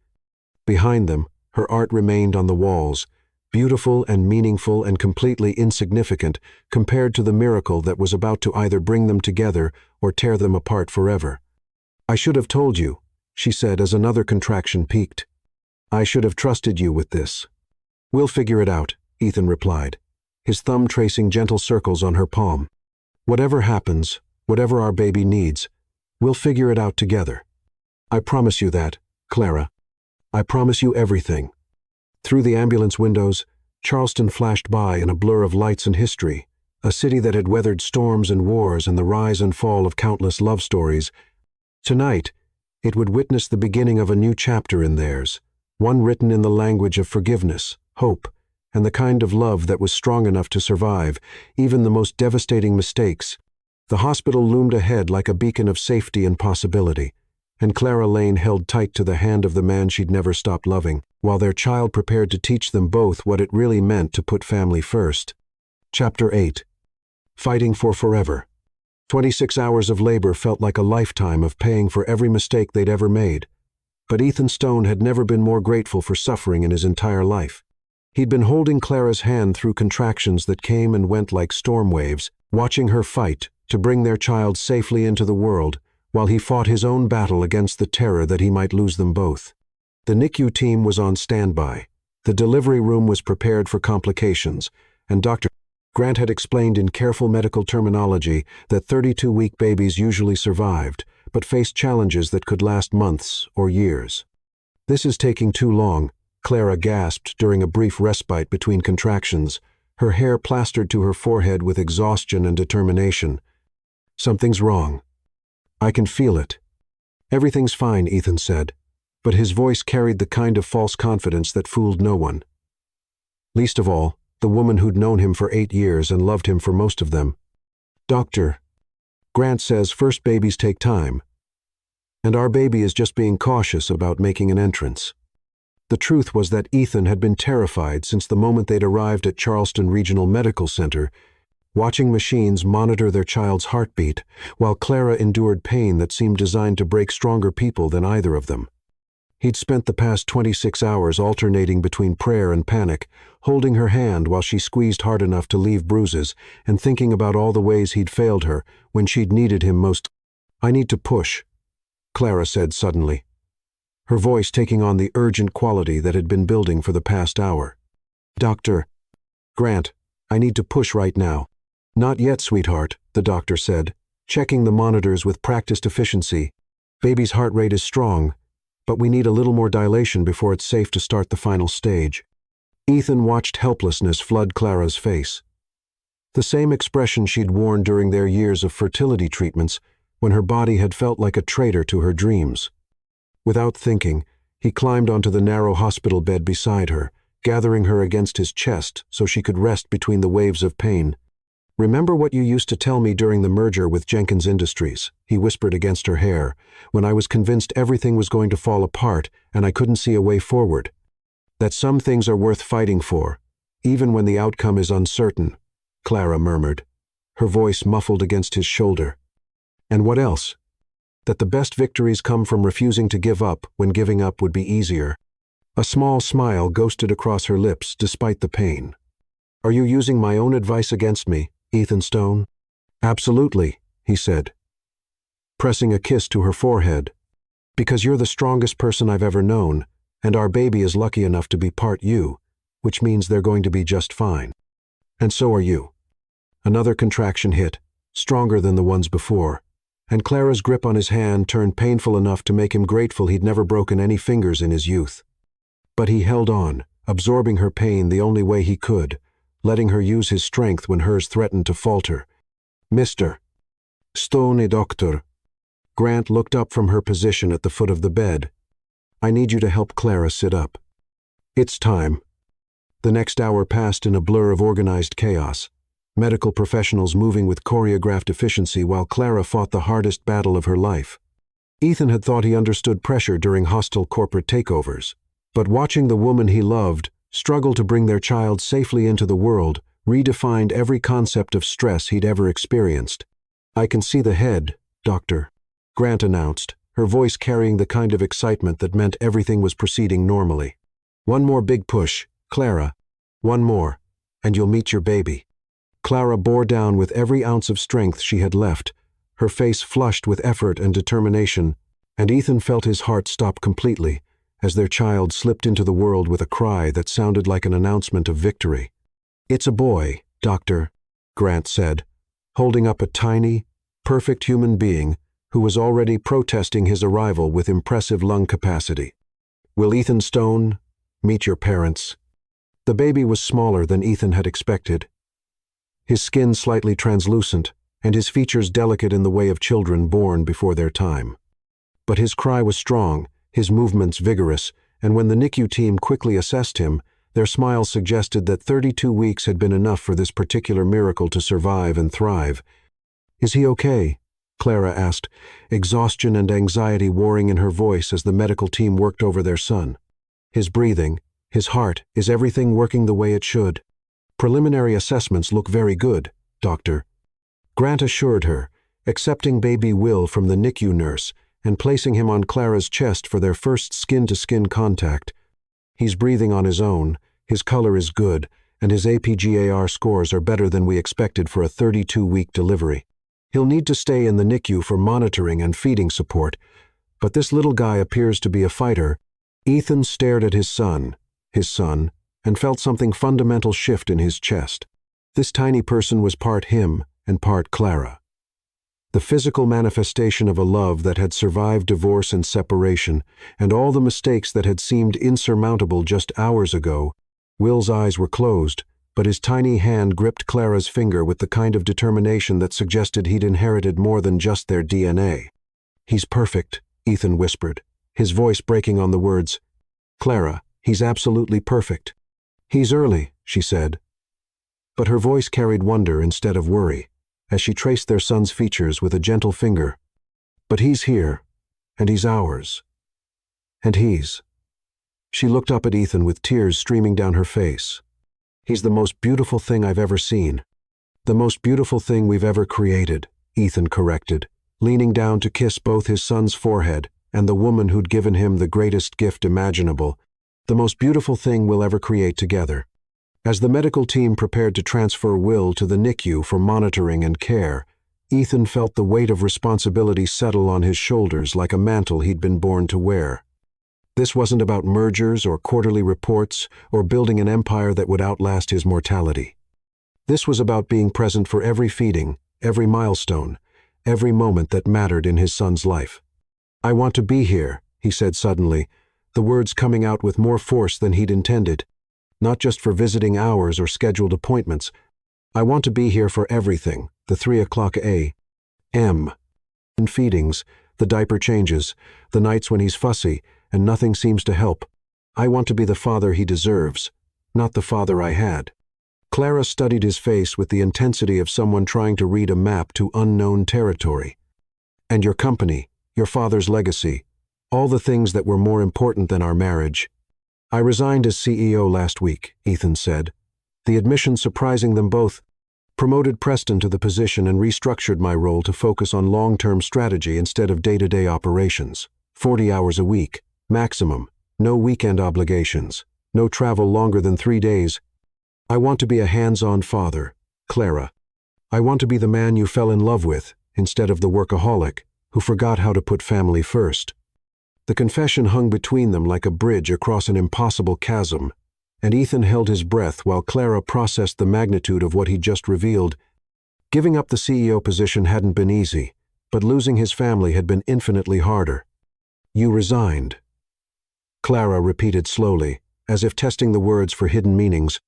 Speaker 1: Behind them, her art remained on the walls, beautiful and meaningful and completely insignificant compared to the miracle that was about to either bring them together or tear them apart forever. "I should have told you," she said as another contraction peaked. "I should have trusted you with this." "We'll figure it out," Ethan replied, his thumb tracing gentle circles on her palm. "Whatever happens, whatever our baby needs, we'll figure it out together. I promise you that, Clara. I promise you everything." Through the ambulance windows, Charleston flashed by in a blur of lights and history, a city that had weathered storms and wars and the rise and fall of countless love stories. Tonight, it would witness the beginning of a new chapter in theirs, one written in the language of forgiveness, hope, and the kind of love that was strong enough to survive even the most devastating mistakes. The hospital loomed ahead like a beacon of safety and possibility, and Clara Lane held tight to the hand of the man she'd never stopped loving, while their child prepared to teach them both what it really meant to put family first. Chapter 8. Fighting for Forever. 26 hours of labor felt like a lifetime of paying for every mistake they'd ever made. But Ethan Stone had never been more grateful for suffering in his entire life. He'd been holding Clara's hand through contractions that came and went like storm waves, watching her fight to bring their child safely into the world, while he fought his own battle against the terror that he might lose them both. The NICU team was on standby. The delivery room was prepared for complications, and Dr. Grant had explained in careful medical terminology that 32-week babies usually survived, but faced challenges that could last months or years. "This is taking too long," Clara gasped during a brief respite between contractions, her hair plastered to her forehead with exhaustion and determination. "Something's wrong. I can feel it." "Everything's fine," Ethan said, but his voice carried the kind of false confidence that fooled no one. Least of all, the woman who'd known him for 8 years and loved him for most of them. "Doctor, Grant says first babies take time, and our baby is just being cautious about making an entrance." The truth was that Ethan had been terrified since the moment they'd arrived at Charleston Regional Medical Center, watching machines monitor their child's heartbeat, while Clara endured pain that seemed designed to break stronger people than either of them. He'd spent the past 26 hours alternating between prayer and panic, holding her hand while she squeezed hard enough to leave bruises, and thinking about all the ways he'd failed her when she'd needed him most. "I need to push," Clara said suddenly, her voice taking on the urgent quality that had been building for the past hour. "Dr. Grant, I need to push right now." "Not yet, sweetheart," the doctor said, checking the monitors with practiced efficiency. "Baby's heart rate is strong, but we need a little more dilation before it's safe to start the final stage." Ethan watched helplessness flood Clara's face. The same expression she'd worn during their years of fertility treatments, when her body had felt like a traitor to her dreams. Without thinking, he climbed onto the narrow hospital bed beside her, gathering her against his chest so she could rest between the waves of pain. "Remember what you used to tell me during the merger with Jenkins Industries," he whispered against her hair, "when I was convinced everything was going to fall apart and I couldn't see a way forward. That some things are worth fighting for, Even when the outcome is uncertain, Clara murmured, her voice muffled against his shoulder. And what else? That the best victories come from refusing to give up when giving up would be easier. A small smile ghosted across her lips despite the pain. Are you using my own advice against me, Ethan Stone? Absolutely, he said, pressing a kiss to her forehead. Because you're the strongest person I've ever known, and our baby is lucky enough to be part you, which means they're going to be just fine. And so are you. Another contraction hit, stronger than the ones before, and Clara's grip on his hand turned painful enough to make him grateful he'd never broken any fingers in his youth. But he held on, absorbing her pain the only way he could, letting her use his strength when hers threatened to falter. Mr. Stone e Doctor. Grant looked up from her position at the foot of the bed. I need you to help Clara sit up. It's time. The next hour passed in a blur of organized chaos, medical professionals moving with choreographed efficiency while Clara fought the hardest battle of her life. Ethan had thought he understood pressure during hostile corporate takeovers, but watching the woman he loved struggle to bring their child safely into the world redefined every concept of stress he'd ever experienced. I can see the head, Doctor, Grant announced, her voice carrying the kind of excitement that meant everything was proceeding normally. One more big push, Clara. One more, and you'll meet your baby. Clara bore down with every ounce of strength she had left, her face flushed with effort and determination, and Ethan felt his heart stop completely as their child slipped into the world with a cry that sounded like an announcement of victory. It's a boy, Doctor, Grant said, holding up a tiny, perfect human being who was already protesting his arrival with impressive lung capacity. Will Ethan Stone meet your parents? The baby was smaller than Ethan had expected, his skin slightly translucent and his features delicate in the way of children born before their time. But his cry was strong, his movements vigorous, and when the NICU team quickly assessed him, their smiles suggested that 32 weeks had been enough for this particular miracle to survive and thrive. Is he okay? Clara asked, exhaustion and anxiety warring in her voice as the medical team worked over their son. His breathing, his heart, is everything working the way it should? Preliminary assessments look very good, Doctor. Grant assured her, accepting baby Will from the NICU nurse and placing him on Clara's chest for their first skin-to-skin contact. He's breathing on his own, his color is good, and his APGAR scores are better than we expected for a 32-week delivery. He'll need to stay in the NICU for monitoring and feeding support, but this little guy appears to be a fighter. Ethan stared at his son, and felt something fundamental shift in his chest. This tiny person was part him and part Clara. The physical manifestation of a love that had survived divorce and separation, and all the mistakes that had seemed insurmountable just hours ago. Will's eyes were closed, but his tiny hand gripped Clara's finger with the kind of determination that suggested he'd inherited more than just their DNA. He's perfect, Ethan whispered, his voice breaking on the words. Clara, he's absolutely perfect. He's early, she said. But her voice carried wonder instead of worry, as she traced their son's features with a gentle finger. But he's here, and he's ours. And he's. She looked up at Ethan with tears streaming down her face. He's the most beautiful thing I've ever seen. The most beautiful thing we've ever created, Ethan corrected, leaning down to kiss both his son's forehead and the woman who'd given him the greatest gift imaginable, the most beautiful thing we'll ever create together. As the medical team prepared to transfer Will to the NICU for monitoring and care, Ethan felt the weight of responsibility settle on his shoulders like a mantle he'd been born to wear. This wasn't about mergers or quarterly reports or building an empire that would outlast his mortality. This was about being present for every feeding, every milestone, every moment that mattered in his son's life. I want to be here, he said suddenly, the words coming out with more force than he'd intended. Not just for visiting hours or scheduled appointments. I want to be here for everything, the 3:00 a.m. and feedings, the diaper changes, the nights when he's fussy and nothing seems to help. I want to be the father he deserves, not the father I had. Clara studied his face with the intensity of someone trying to read a map to unknown territory. And your company, your father's legacy, all the things that were more important than our marriage. I resigned as CEO last week, Ethan said, The admission surprising them both promoted Preston to the position and restructured my role to focus on long-term strategy instead of day-to-day operations. 40 hours a week, maximum, no weekend obligations, no travel longer than 3 days. I want to be a hands-on father, Clara. I want to be the man you fell in love with, instead of the workaholic who forgot how to put family first. The confession hung between them like a bridge across an impossible chasm, and Ethan held his breath while Clara processed the magnitude of what he'd just revealed. Giving up the CEO position hadn't been easy, but losing his family had been infinitely harder. You resigned. Clara repeated slowly, as if testing the words for hidden meanings.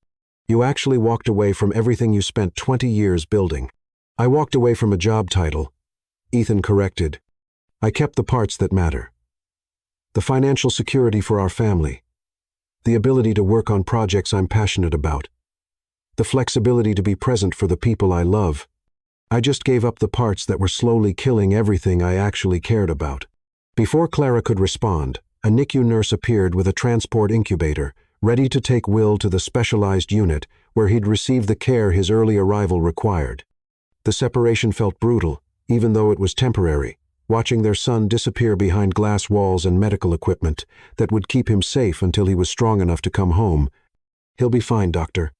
Speaker 1: You actually walked away from everything you spent 20 years building. I walked away from a job title. Ethan corrected. I kept the parts that matter. The financial security for our family. The ability to work on projects I'm passionate about. The flexibility to be present for the people I love. I just gave up the parts that were slowly killing everything I actually cared about. Before Clara could respond, a NICU nurse appeared with a transport incubator, ready to take Will to the specialized unit where he'd receive the care his early arrival required. The separation felt brutal, even though it was temporary, watching their son disappear behind glass walls and medical equipment that would keep him safe until he was strong enough to come home. He'll be fine, doctor,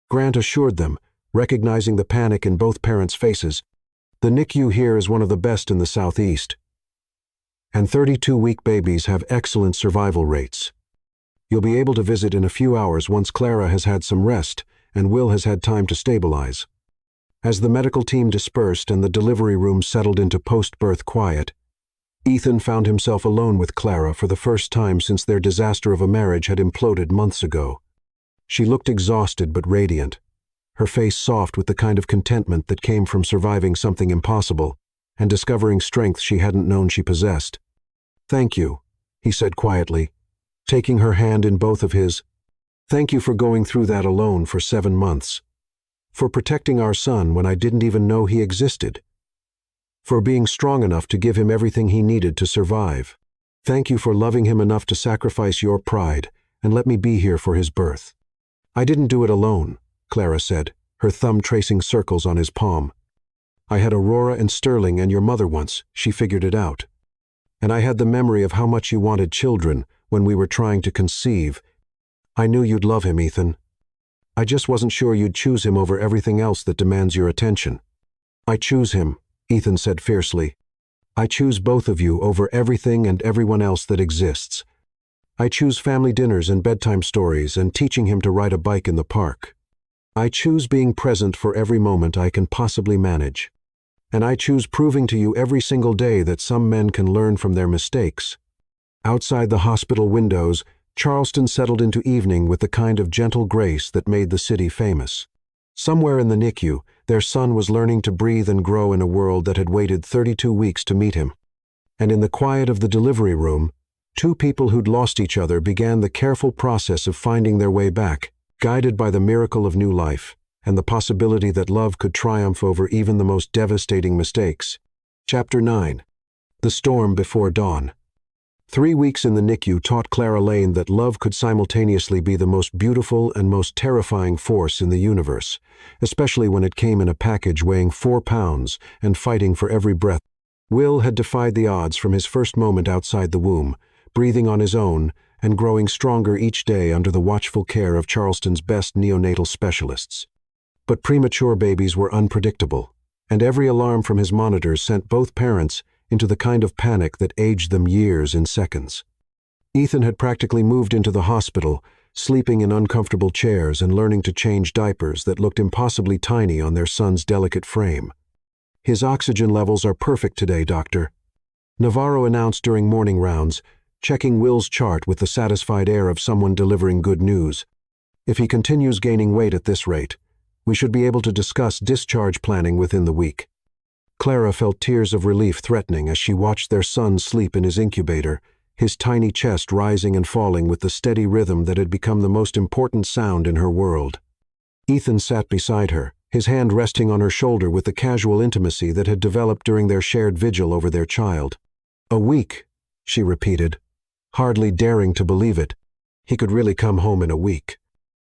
Speaker 1: Grant assured them, recognizing the panic in both parents' faces. The NICU here is one of the best in the Southeast, and 32-week babies have excellent survival rates. You'll be able to visit in a few hours once Clara has had some rest and Will has had time to stabilize. As the medical team dispersed and the delivery room settled into post-birth quiet, Ethan found himself alone with Clara for the first time since their disaster of a marriage had imploded months ago. She looked exhausted but radiant, her face soft with the kind of contentment that came from surviving something impossible and discovering strength she hadn't known she possessed. Thank you, he said quietly, taking her hand in both of his. Thank you for going through that alone for 7 months. For protecting our son when I didn't even know he existed. For being strong enough to give him everything he needed to survive. Thank you for loving him enough to sacrifice your pride and let me be here for his birth. I didn't do it alone, Clara said, her thumb tracing circles on his palm. I had Aurora and Sterling and your mother once, she figured it out. And I had the memory of how much you wanted children when we were trying to conceive. I knew you'd love him, Ethan. I just wasn't sure you'd choose him over everything else that demands your attention. I choose him, Ethan said fiercely. I choose both of you over everything and everyone else that exists. I choose family dinners and bedtime stories and teaching him to ride a bike in the park. I choose being present for every moment I can possibly manage. And I choose proving to you every single day that some men can learn from their mistakes. Outside the hospital windows, Charleston settled into evening with the kind of gentle grace that made the city famous. Somewhere in the NICU, their son was learning to breathe and grow in a world that had waited 32 weeks to meet him. And in the quiet of the delivery room, two people who'd lost each other began the careful process of finding their way back, guided by the miracle of new life and the possibility that love could triumph over even the most devastating mistakes. Chapter 9. The Storm Before Dawn. 3 weeks in the NICU taught Clara Lane that love could simultaneously be the most beautiful and most terrifying force in the universe, especially when it came in a package weighing 4 pounds and fighting for every breath. Will had defied the odds from his first moment outside the womb, breathing on his own and growing stronger each day under the watchful care of Charleston's best neonatal specialists. But premature babies were unpredictable, and every alarm from his monitors sent both parents into the kind of panic that aged them years in seconds. Ethan had practically moved into the hospital, sleeping in uncomfortable chairs and learning to change diapers that looked impossibly tiny on their son's delicate frame. His oxygen levels are perfect today, doctor, Navarro announced during morning rounds, checking Will's chart with the satisfied air of someone delivering good news. If he continues gaining weight at this rate, we should be able to discuss discharge planning within the week. Clara felt tears of relief threatening as she watched their son sleep in his incubator, his tiny chest rising and falling with the steady rhythm that had become the most important sound in her world. Ethan sat beside her, his hand resting on her shoulder with the casual intimacy that had developed during their shared vigil over their child. A week, she repeated, hardly daring to believe it. He could really come home in a week.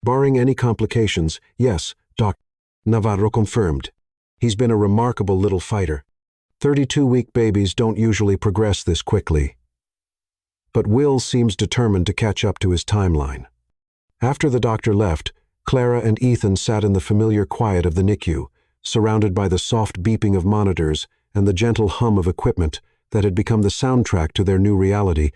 Speaker 1: Barring any complications, yes, Doc. Navarro confirmed. He's been a remarkable little fighter. 32-week babies don't usually progress this quickly. But Will seems determined to catch up to his timeline. After the doctor left, Clara and Ethan sat in the familiar quiet of the NICU, surrounded by the soft beeping of monitors and the gentle hum of equipment that had become the soundtrack to their new reality.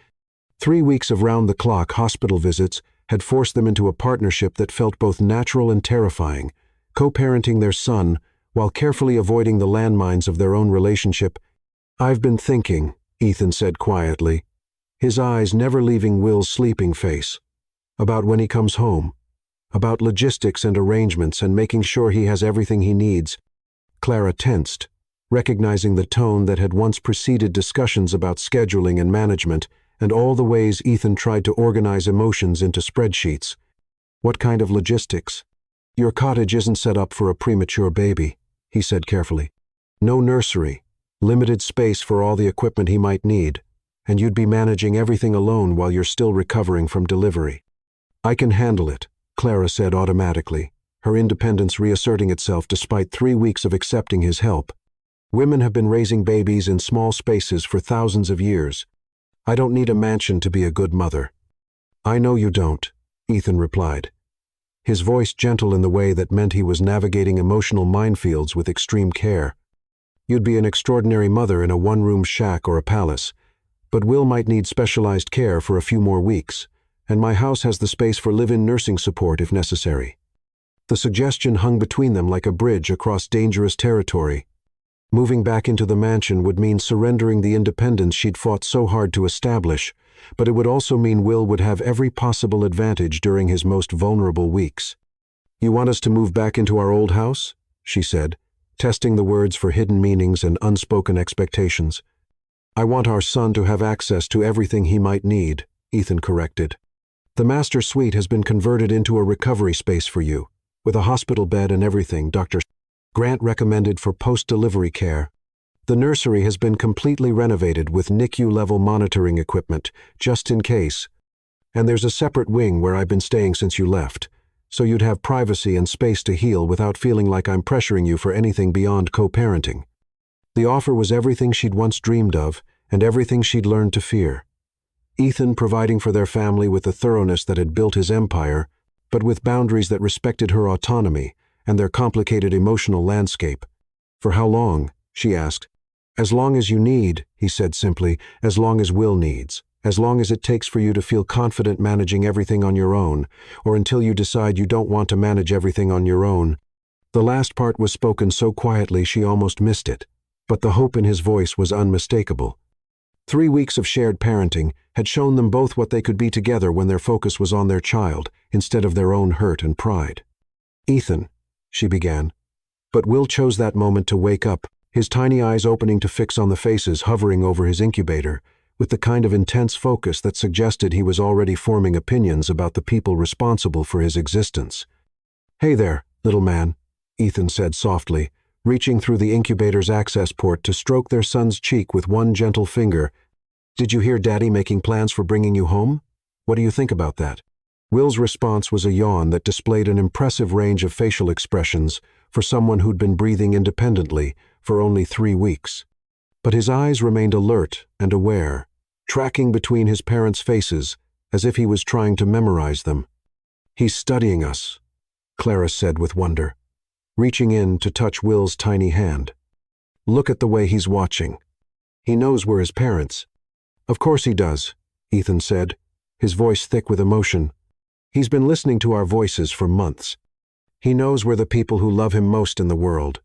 Speaker 1: 3 weeks of round-the-clock hospital visits had forced them into a partnership that felt both natural and terrifying, co-parenting their son while carefully avoiding the landmines of their own relationship. "I've been thinking," Ethan said quietly, his eyes never leaving Will's sleeping face, "about when he comes home, about logistics and arrangements and making sure he has everything he needs." Clara tensed, recognizing the tone that had once preceded discussions about scheduling and management, and all the ways Ethan tried to organize emotions into spreadsheets. "What kind of logistics?" "Your cottage isn't set up for a premature baby," he said carefully. "No nursery, limited space for all the equipment he might need, and you'd be managing everything alone while you're still recovering from delivery." "I can handle it," Clara said automatically, her independence reasserting itself despite 3 weeks of accepting his help. "Women have been raising babies in small spaces for thousands of years. I don't need a mansion to be a good mother." "I know you don't," Ethan replied, his voice gentle in the way that meant he was navigating emotional minefields with extreme care. "You'd be an extraordinary mother in a one-room shack or a palace, but Will might need specialized care for a few more weeks, and my house has the space for live-in nursing support if necessary." The suggestion hung between them like a bridge across dangerous territory. Moving back into the mansion would mean surrendering the independence she'd fought so hard to establish, but it would also mean Will would have every possible advantage during his most vulnerable weeks. "You want us to move back into our old house?" she said, testing the words for hidden meanings and unspoken expectations. "I want our son to have access to everything he might need," Ethan corrected. "The master suite has been converted into a recovery space for you, with a hospital bed and everything Dr. Grant recommended for post-delivery care. The nursery has been completely renovated with NICU-level monitoring equipment, just in case. And there's a separate wing where I've been staying since you left, so you'd have privacy and space to heal without feeling like I'm pressuring you for anything beyond co-parenting." The offer was everything she'd once dreamed of, and everything she'd learned to fear. Ethan providing for their family with the thoroughness that had built his empire, but with boundaries that respected her autonomy and their complicated emotional landscape. "For how long?" she asked. "As long as you need," he said simply, "as long as Will needs, as long as it takes for you to feel confident managing everything on your own, or until you decide you don't want to manage everything on your own." The last part was spoken so quietly she almost missed it, but the hope in his voice was unmistakable. 3 weeks of shared parenting had shown them both what they could be together when their focus was on their child instead of their own hurt and pride. "Ethan," she began, but Will chose that moment to wake up, his tiny eyes opening to fix on the faces hovering over his incubator, with the kind of intense focus that suggested he was already forming opinions about the people responsible for his existence. "Hey there, little man," Ethan said softly, reaching through the incubator's access port to stroke their son's cheek with one gentle finger. "Did you hear Daddy making plans for bringing you home? What do you think about that?" Will's response was a yawn that displayed an impressive range of facial expressions for someone who'd been breathing independently for only 3 weeks. But his eyes remained alert and aware, tracking between his parents' faces as if he was trying to memorize them. "He's studying us," Clara said with wonder, reaching in to touch Will's tiny hand. "Look at the way he's watching. He knows we're his parents." "Of course he does," Ethan said, his voice thick with emotion. "He's been listening to our voices for months. He knows we're the people who love him most in the world."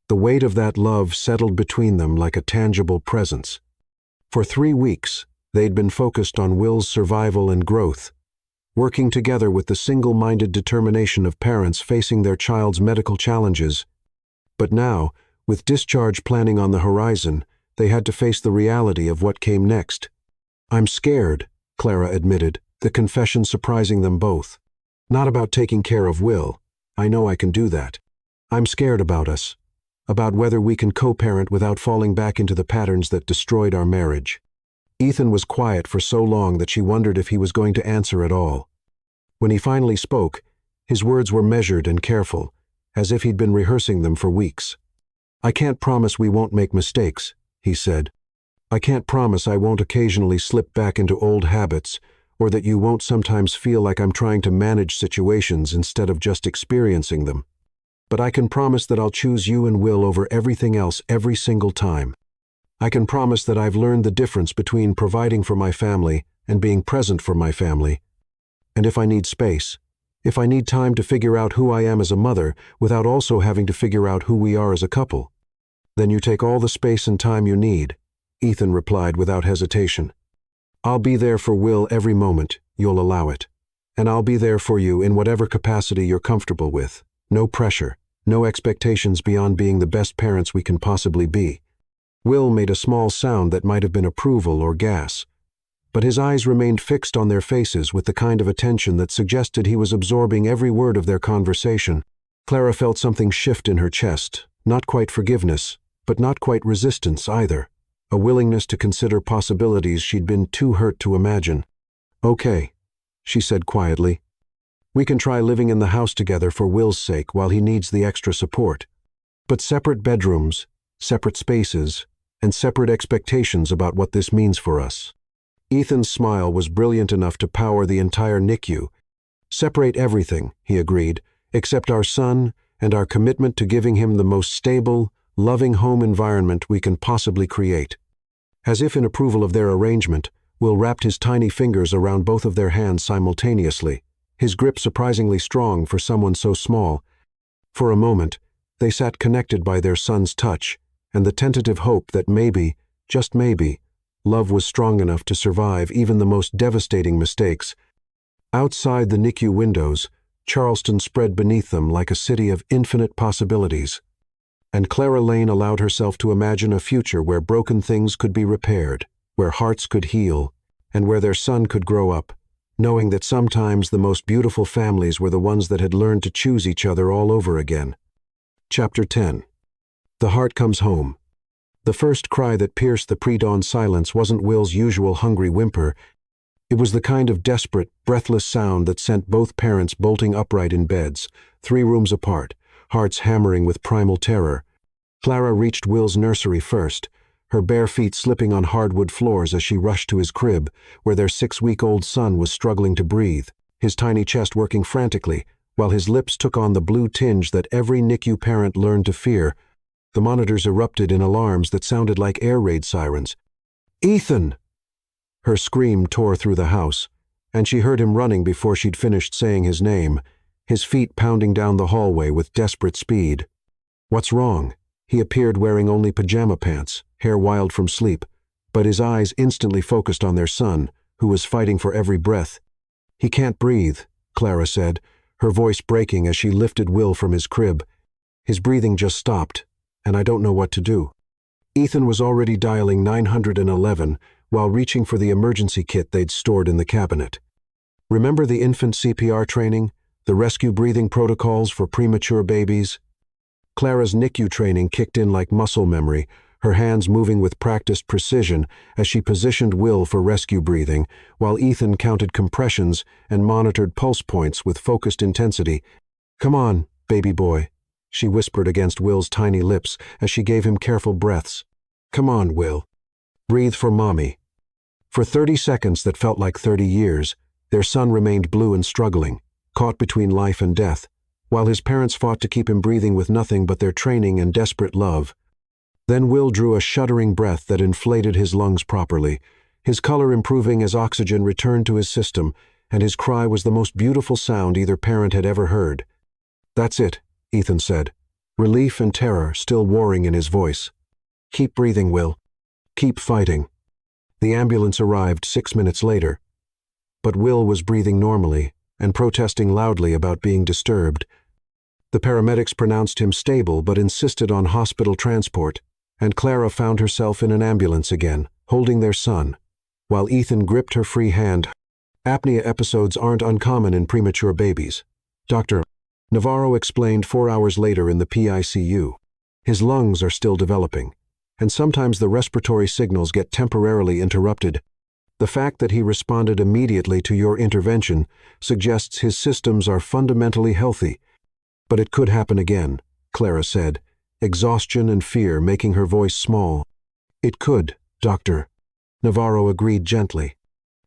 Speaker 1: The weight of that love settled between them like a tangible presence. For 3 weeks, they'd been focused on Will's survival and growth, working together with the single-minded determination of parents facing their child's medical challenges. But now, with discharge planning on the horizon, they had to face the reality of what came next. "I'm scared," Clara admitted, the confession surprising them both. "Not about taking care of Will. I know I can do that. I'm scared about us, about whether we can co-parent without falling back into the patterns that destroyed our marriage." Ethan was quiet for so long that she wondered if he was going to answer at all. When he finally spoke, His words were measured and careful, as if he'd been rehearsing them for weeks. "I can't promise we won't make mistakes," he said. "I can't promise I won't occasionally slip back into old habits, or that you won't sometimes feel like I'm trying to manage situations instead of just experiencing them. But I can promise that I'll choose you and Will over everything else every single time. I can promise that I've learned the difference between providing for my family and being present for my family. And if I need space, if I need time to figure out who I am as a mother without also having to figure out who we are as a couple, then you take all the space and time you need," Ethan replied without hesitation. "I'll be there for Will every moment you'll allow it. And I'll be there for you in whatever capacity you're comfortable with. No pressure, no expectations beyond being the best parents we can possibly be." Will made a small sound that might have been approval or gas, but his eyes remained fixed on their faces with the kind of attention that suggested he was absorbing every word of their conversation. Clara felt something shift in her chest, not quite forgiveness, but not quite resistance either, a willingness to consider possibilities she'd been too hurt to imagine. "Okay," she said quietly. "We can try living in the house together for Will's sake while he needs the extra support. But separate bedrooms, separate spaces, and separate expectations about what this means for us." Ethan's smile was brilliant enough to power the entire NICU. "Separate everything," he agreed, "except our son and our commitment to giving him the most stable, loving home environment we can possibly create." As if in approval of their arrangement, Will wrapped his tiny fingers around both of their hands simultaneously, his grip surprisingly strong for someone so small. For a moment, they sat connected by their son's touch, and the tentative hope that maybe, just maybe, love was strong enough to survive even the most devastating mistakes. Outside the NICU windows, Charleston spread beneath them like a city of infinite possibilities. And Clara Lane allowed herself to imagine a future where broken things could be repaired, where hearts could heal, and where their son could grow up, knowing that sometimes the most beautiful families were the ones that had learned to choose each other all over again. Chapter 10. The Heart Comes Home. The first cry that pierced the pre-dawn silence wasn't Will's usual hungry whimper. It was the kind of desperate, breathless sound that sent both parents bolting upright in beds, 3 rooms apart, hearts hammering with primal terror. Clara reached Will's nursery first, her bare feet slipping on hardwood floors as she rushed to his crib, where their 6-week-old son was struggling to breathe, his tiny chest working frantically, while his lips took on the blue tinge that every NICU parent learned to fear. The monitors erupted in alarms that sounded like air raid sirens. "Ethan!" Her scream tore through the house, and she heard him running before she'd finished saying his name, his feet pounding down the hallway with desperate speed. "What's wrong?" He appeared wearing only pajama pants, hair wild from sleep, but his eyes instantly focused on their son, who was fighting for every breath. "He can't breathe," Clara said, her voice breaking as she lifted Will from his crib. "His breathing just stopped, and I don't know what to do." Ethan was already dialing 911 while reaching for the emergency kit they'd stored in the cabinet. "Remember the infant CPR training, the rescue breathing protocols for premature babies?" Clara's NICU training kicked in like muscle memory, her hands moving with practiced precision as she positioned Will for rescue breathing, while Ethan counted compressions and monitored pulse points with focused intensity. "Come on, baby boy," she whispered against Will's tiny lips as she gave him careful breaths. "Come on, Will. Breathe for mommy." For 30 seconds that felt like 30 years, their son remained blue and struggling, caught between life and death, while his parents fought to keep him breathing with nothing but their training and desperate love. Then Will drew a shuddering breath that inflated his lungs properly, his color improving as oxygen returned to his system, and his cry was the most beautiful sound either parent had ever heard. "That's it," Ethan said, relief and terror still warring in his voice. "Keep breathing, Will. Keep fighting." The ambulance arrived 6 minutes later, but Will was breathing normally and protesting loudly about being disturbed. The paramedics pronounced him stable but insisted on hospital transport, and Clara found herself in an ambulance again, holding their son, while Ethan gripped her free hand. "Apnea episodes aren't uncommon in premature babies," Dr. Navarro explained 4 hours later in the PICU. "His lungs are still developing, and sometimes the respiratory signals get temporarily interrupted." The fact that he responded immediately to your intervention suggests his systems are fundamentally healthy. But it could happen again, Clara said, exhaustion and fear making her voice small. It could, Doctor. Navarro agreed gently.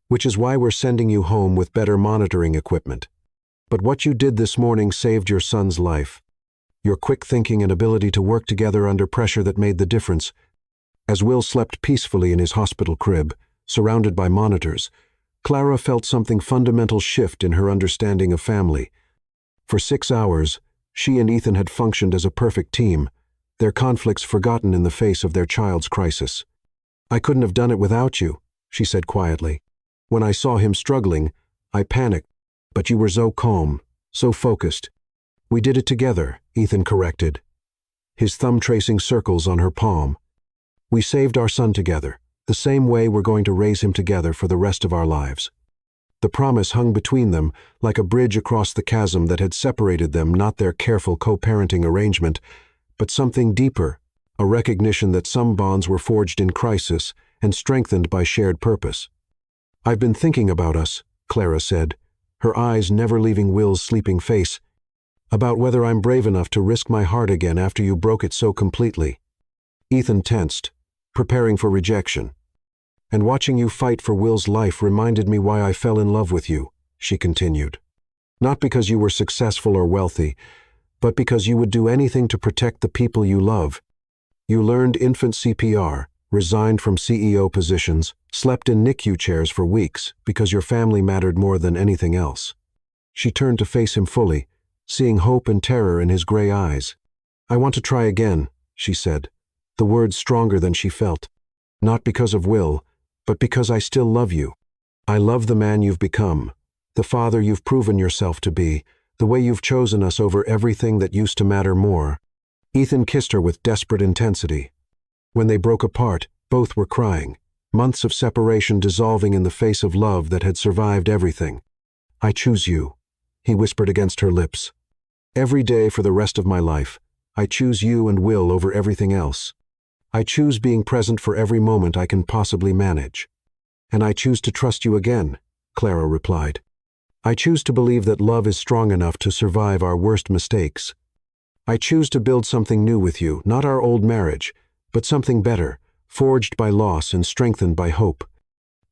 Speaker 1: Which is why we're sending you home with better monitoring equipment. But what you did this morning saved your son's life. Your quick thinking and ability to work together under pressure that made the difference. As Will slept peacefully in his hospital crib, surrounded by monitors, Clara felt something fundamental shift in her understanding of family. For 6 hours, she and Ethan had functioned as a perfect team, their conflicts forgotten in the face of their child's crisis. I couldn't have done it without you, she said quietly. When I saw him struggling, I panicked, but you were so calm, so focused. We did it together, Ethan corrected, his thumb tracing circles on her palm. We saved our son together, the same way we're going to raise him together for the rest of our lives. The promise hung between them like a bridge across the chasm that had separated them, not their careful co-parenting arrangement, but something deeper, a recognition that some bonds were forged in crisis and strengthened by shared purpose. I've been thinking about us, Clara said, her eyes never leaving Will's sleeping face, about whether I'm brave enough to risk my heart again after you broke it so completely. Ethan tensed, preparing for rejection. And watching you fight for Will's life reminded me why I fell in love with you, she continued. Not because you were successful or wealthy, but because you would do anything to protect the people you love. You learned infant CPR, resigned from CEO positions, slept in NICU chairs for weeks because your family mattered more than anything else. She turned to face him fully, seeing hope and terror in his gray eyes. I want to try again, she said, the words stronger than she felt. Not because of Will, but because I still love you. I love the man you've become, the father you've proven yourself to be, the way you've chosen us over everything that used to matter more. Ethan kissed her with desperate intensity. When they broke apart, both were crying, months of separation dissolving in the face of love that had survived everything. I choose you, he whispered against her lips. Every day for the rest of my life, I choose you and Will over everything else. I choose being present for every moment I can possibly manage. And I choose to trust you again, Clara replied. I choose to believe that love is strong enough to survive our worst mistakes. I choose to build something new with you, not our old marriage, but something better, forged by loss and strengthened by hope.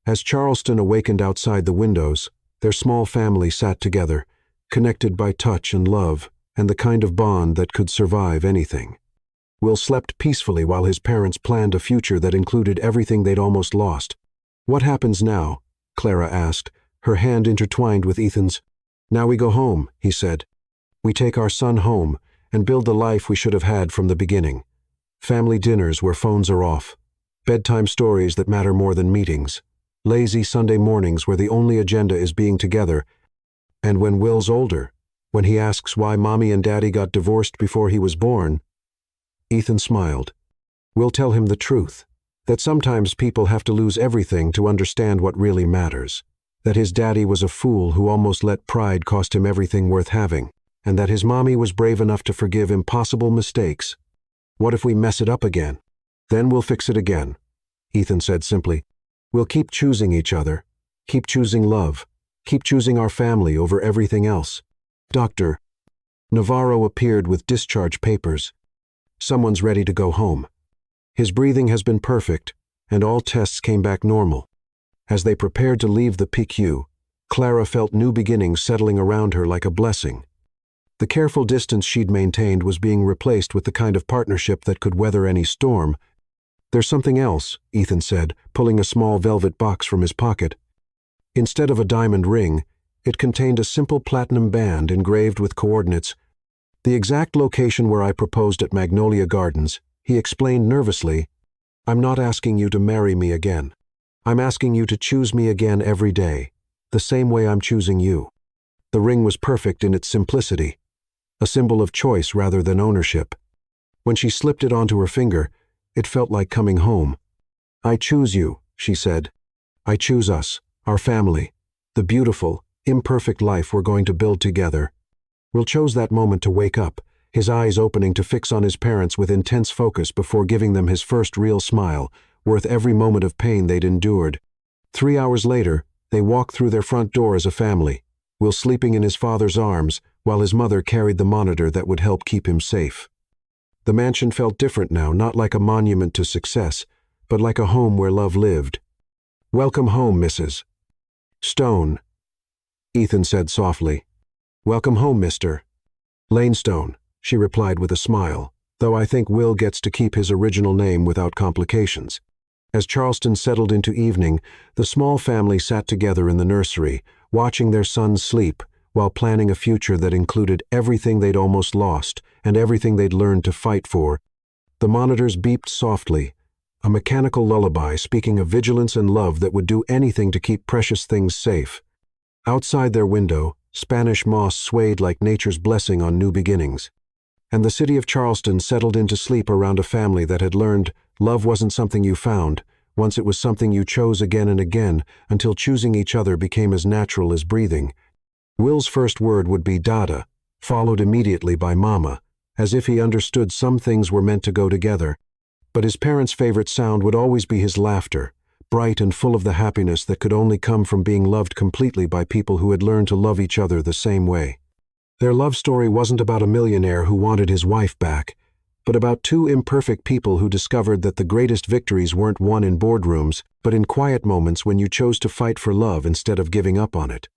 Speaker 1: As Charleston awakened outside the windows, their small family sat together, connected by touch and love, and the kind of bond that could survive anything. Will slept peacefully while his parents planned a future that included everything they'd almost lost. What happens now? Clara asked, her hand intertwined with Ethan's. Now we go home, he said. We take our son home and build the life we should have had from the beginning. Family dinners where phones are off. Bedtime stories that matter more than meetings. Lazy Sunday mornings where the only agenda is being together. And when Will's older, when he asks why Mommy and Daddy got divorced before he was born, Ethan smiled. We'll tell him the truth, that sometimes people have to lose everything to understand what really matters, that his daddy was a fool who almost let pride cost him everything worth having, and that his mommy was brave enough to forgive impossible mistakes. What if we mess it up again? Then we'll fix it again, Ethan said simply. We'll keep choosing each other, keep choosing love, keep choosing our family over everything else. Doctor. Navarro appeared with discharge papers. Someone's ready to go home. His breathing has been perfect, and all tests came back normal. As they prepared to leave the PQ, Clara felt new beginnings settling around her like a blessing. The careful distance she'd maintained was being replaced with the kind of partnership that could weather any storm. There's something else, Ethan said, pulling a small velvet box from his pocket. Instead of a diamond ring, it contained a simple platinum band engraved with coordinates. The exact location where I proposed at Magnolia Gardens, he explained nervously. I'm not asking you to marry me again. I'm asking you to choose me again every day, the same way I'm choosing you. The ring was perfect in its simplicity, a symbol of choice rather than ownership. When she slipped it onto her finger, it felt like coming home. I choose you, she said. I choose us, our family, the beautiful, imperfect life we're going to build together. Will chose that moment to wake up, his eyes opening to fix on his parents with intense focus before giving them his first real smile, worth every moment of pain they'd endured. 3 hours later, they walked through their front door as a family, Will sleeping in his father's arms while his mother carried the monitor that would help keep him safe. The mansion felt different now, not like a monument to success, but like a home where love lived. "Welcome home, Mrs. Stone," Ethan said softly. "Welcome home, Mr. Lanestone," she replied with a smile, though I think Will gets to keep his original name without complications. As Charleston settled into evening, the small family sat together in the nursery, watching their son sleep while planning a future that included everything they'd almost lost and everything they'd learned to fight for. The monitors beeped softly, a mechanical lullaby speaking of vigilance and love that would do anything to keep precious things safe. Outside their window, Spanish moss swayed like nature's blessing on new beginnings. And the city of Charleston settled into sleep around a family that had learned love wasn't something you found, once it was something you chose again and again until choosing each other became as natural as breathing. Will's first word would be Dada, followed immediately by Mama, as if he understood some things were meant to go together. But his parents' favorite sound would always be his laughter, bright and full of the happiness that could only come from being loved completely by people who had learned to love each other the same way. Their love story wasn't about a millionaire who wanted his wife back, but about two imperfect people who discovered that the greatest victories weren't won in boardrooms, but in quiet moments when you chose to fight for love instead of giving up on it.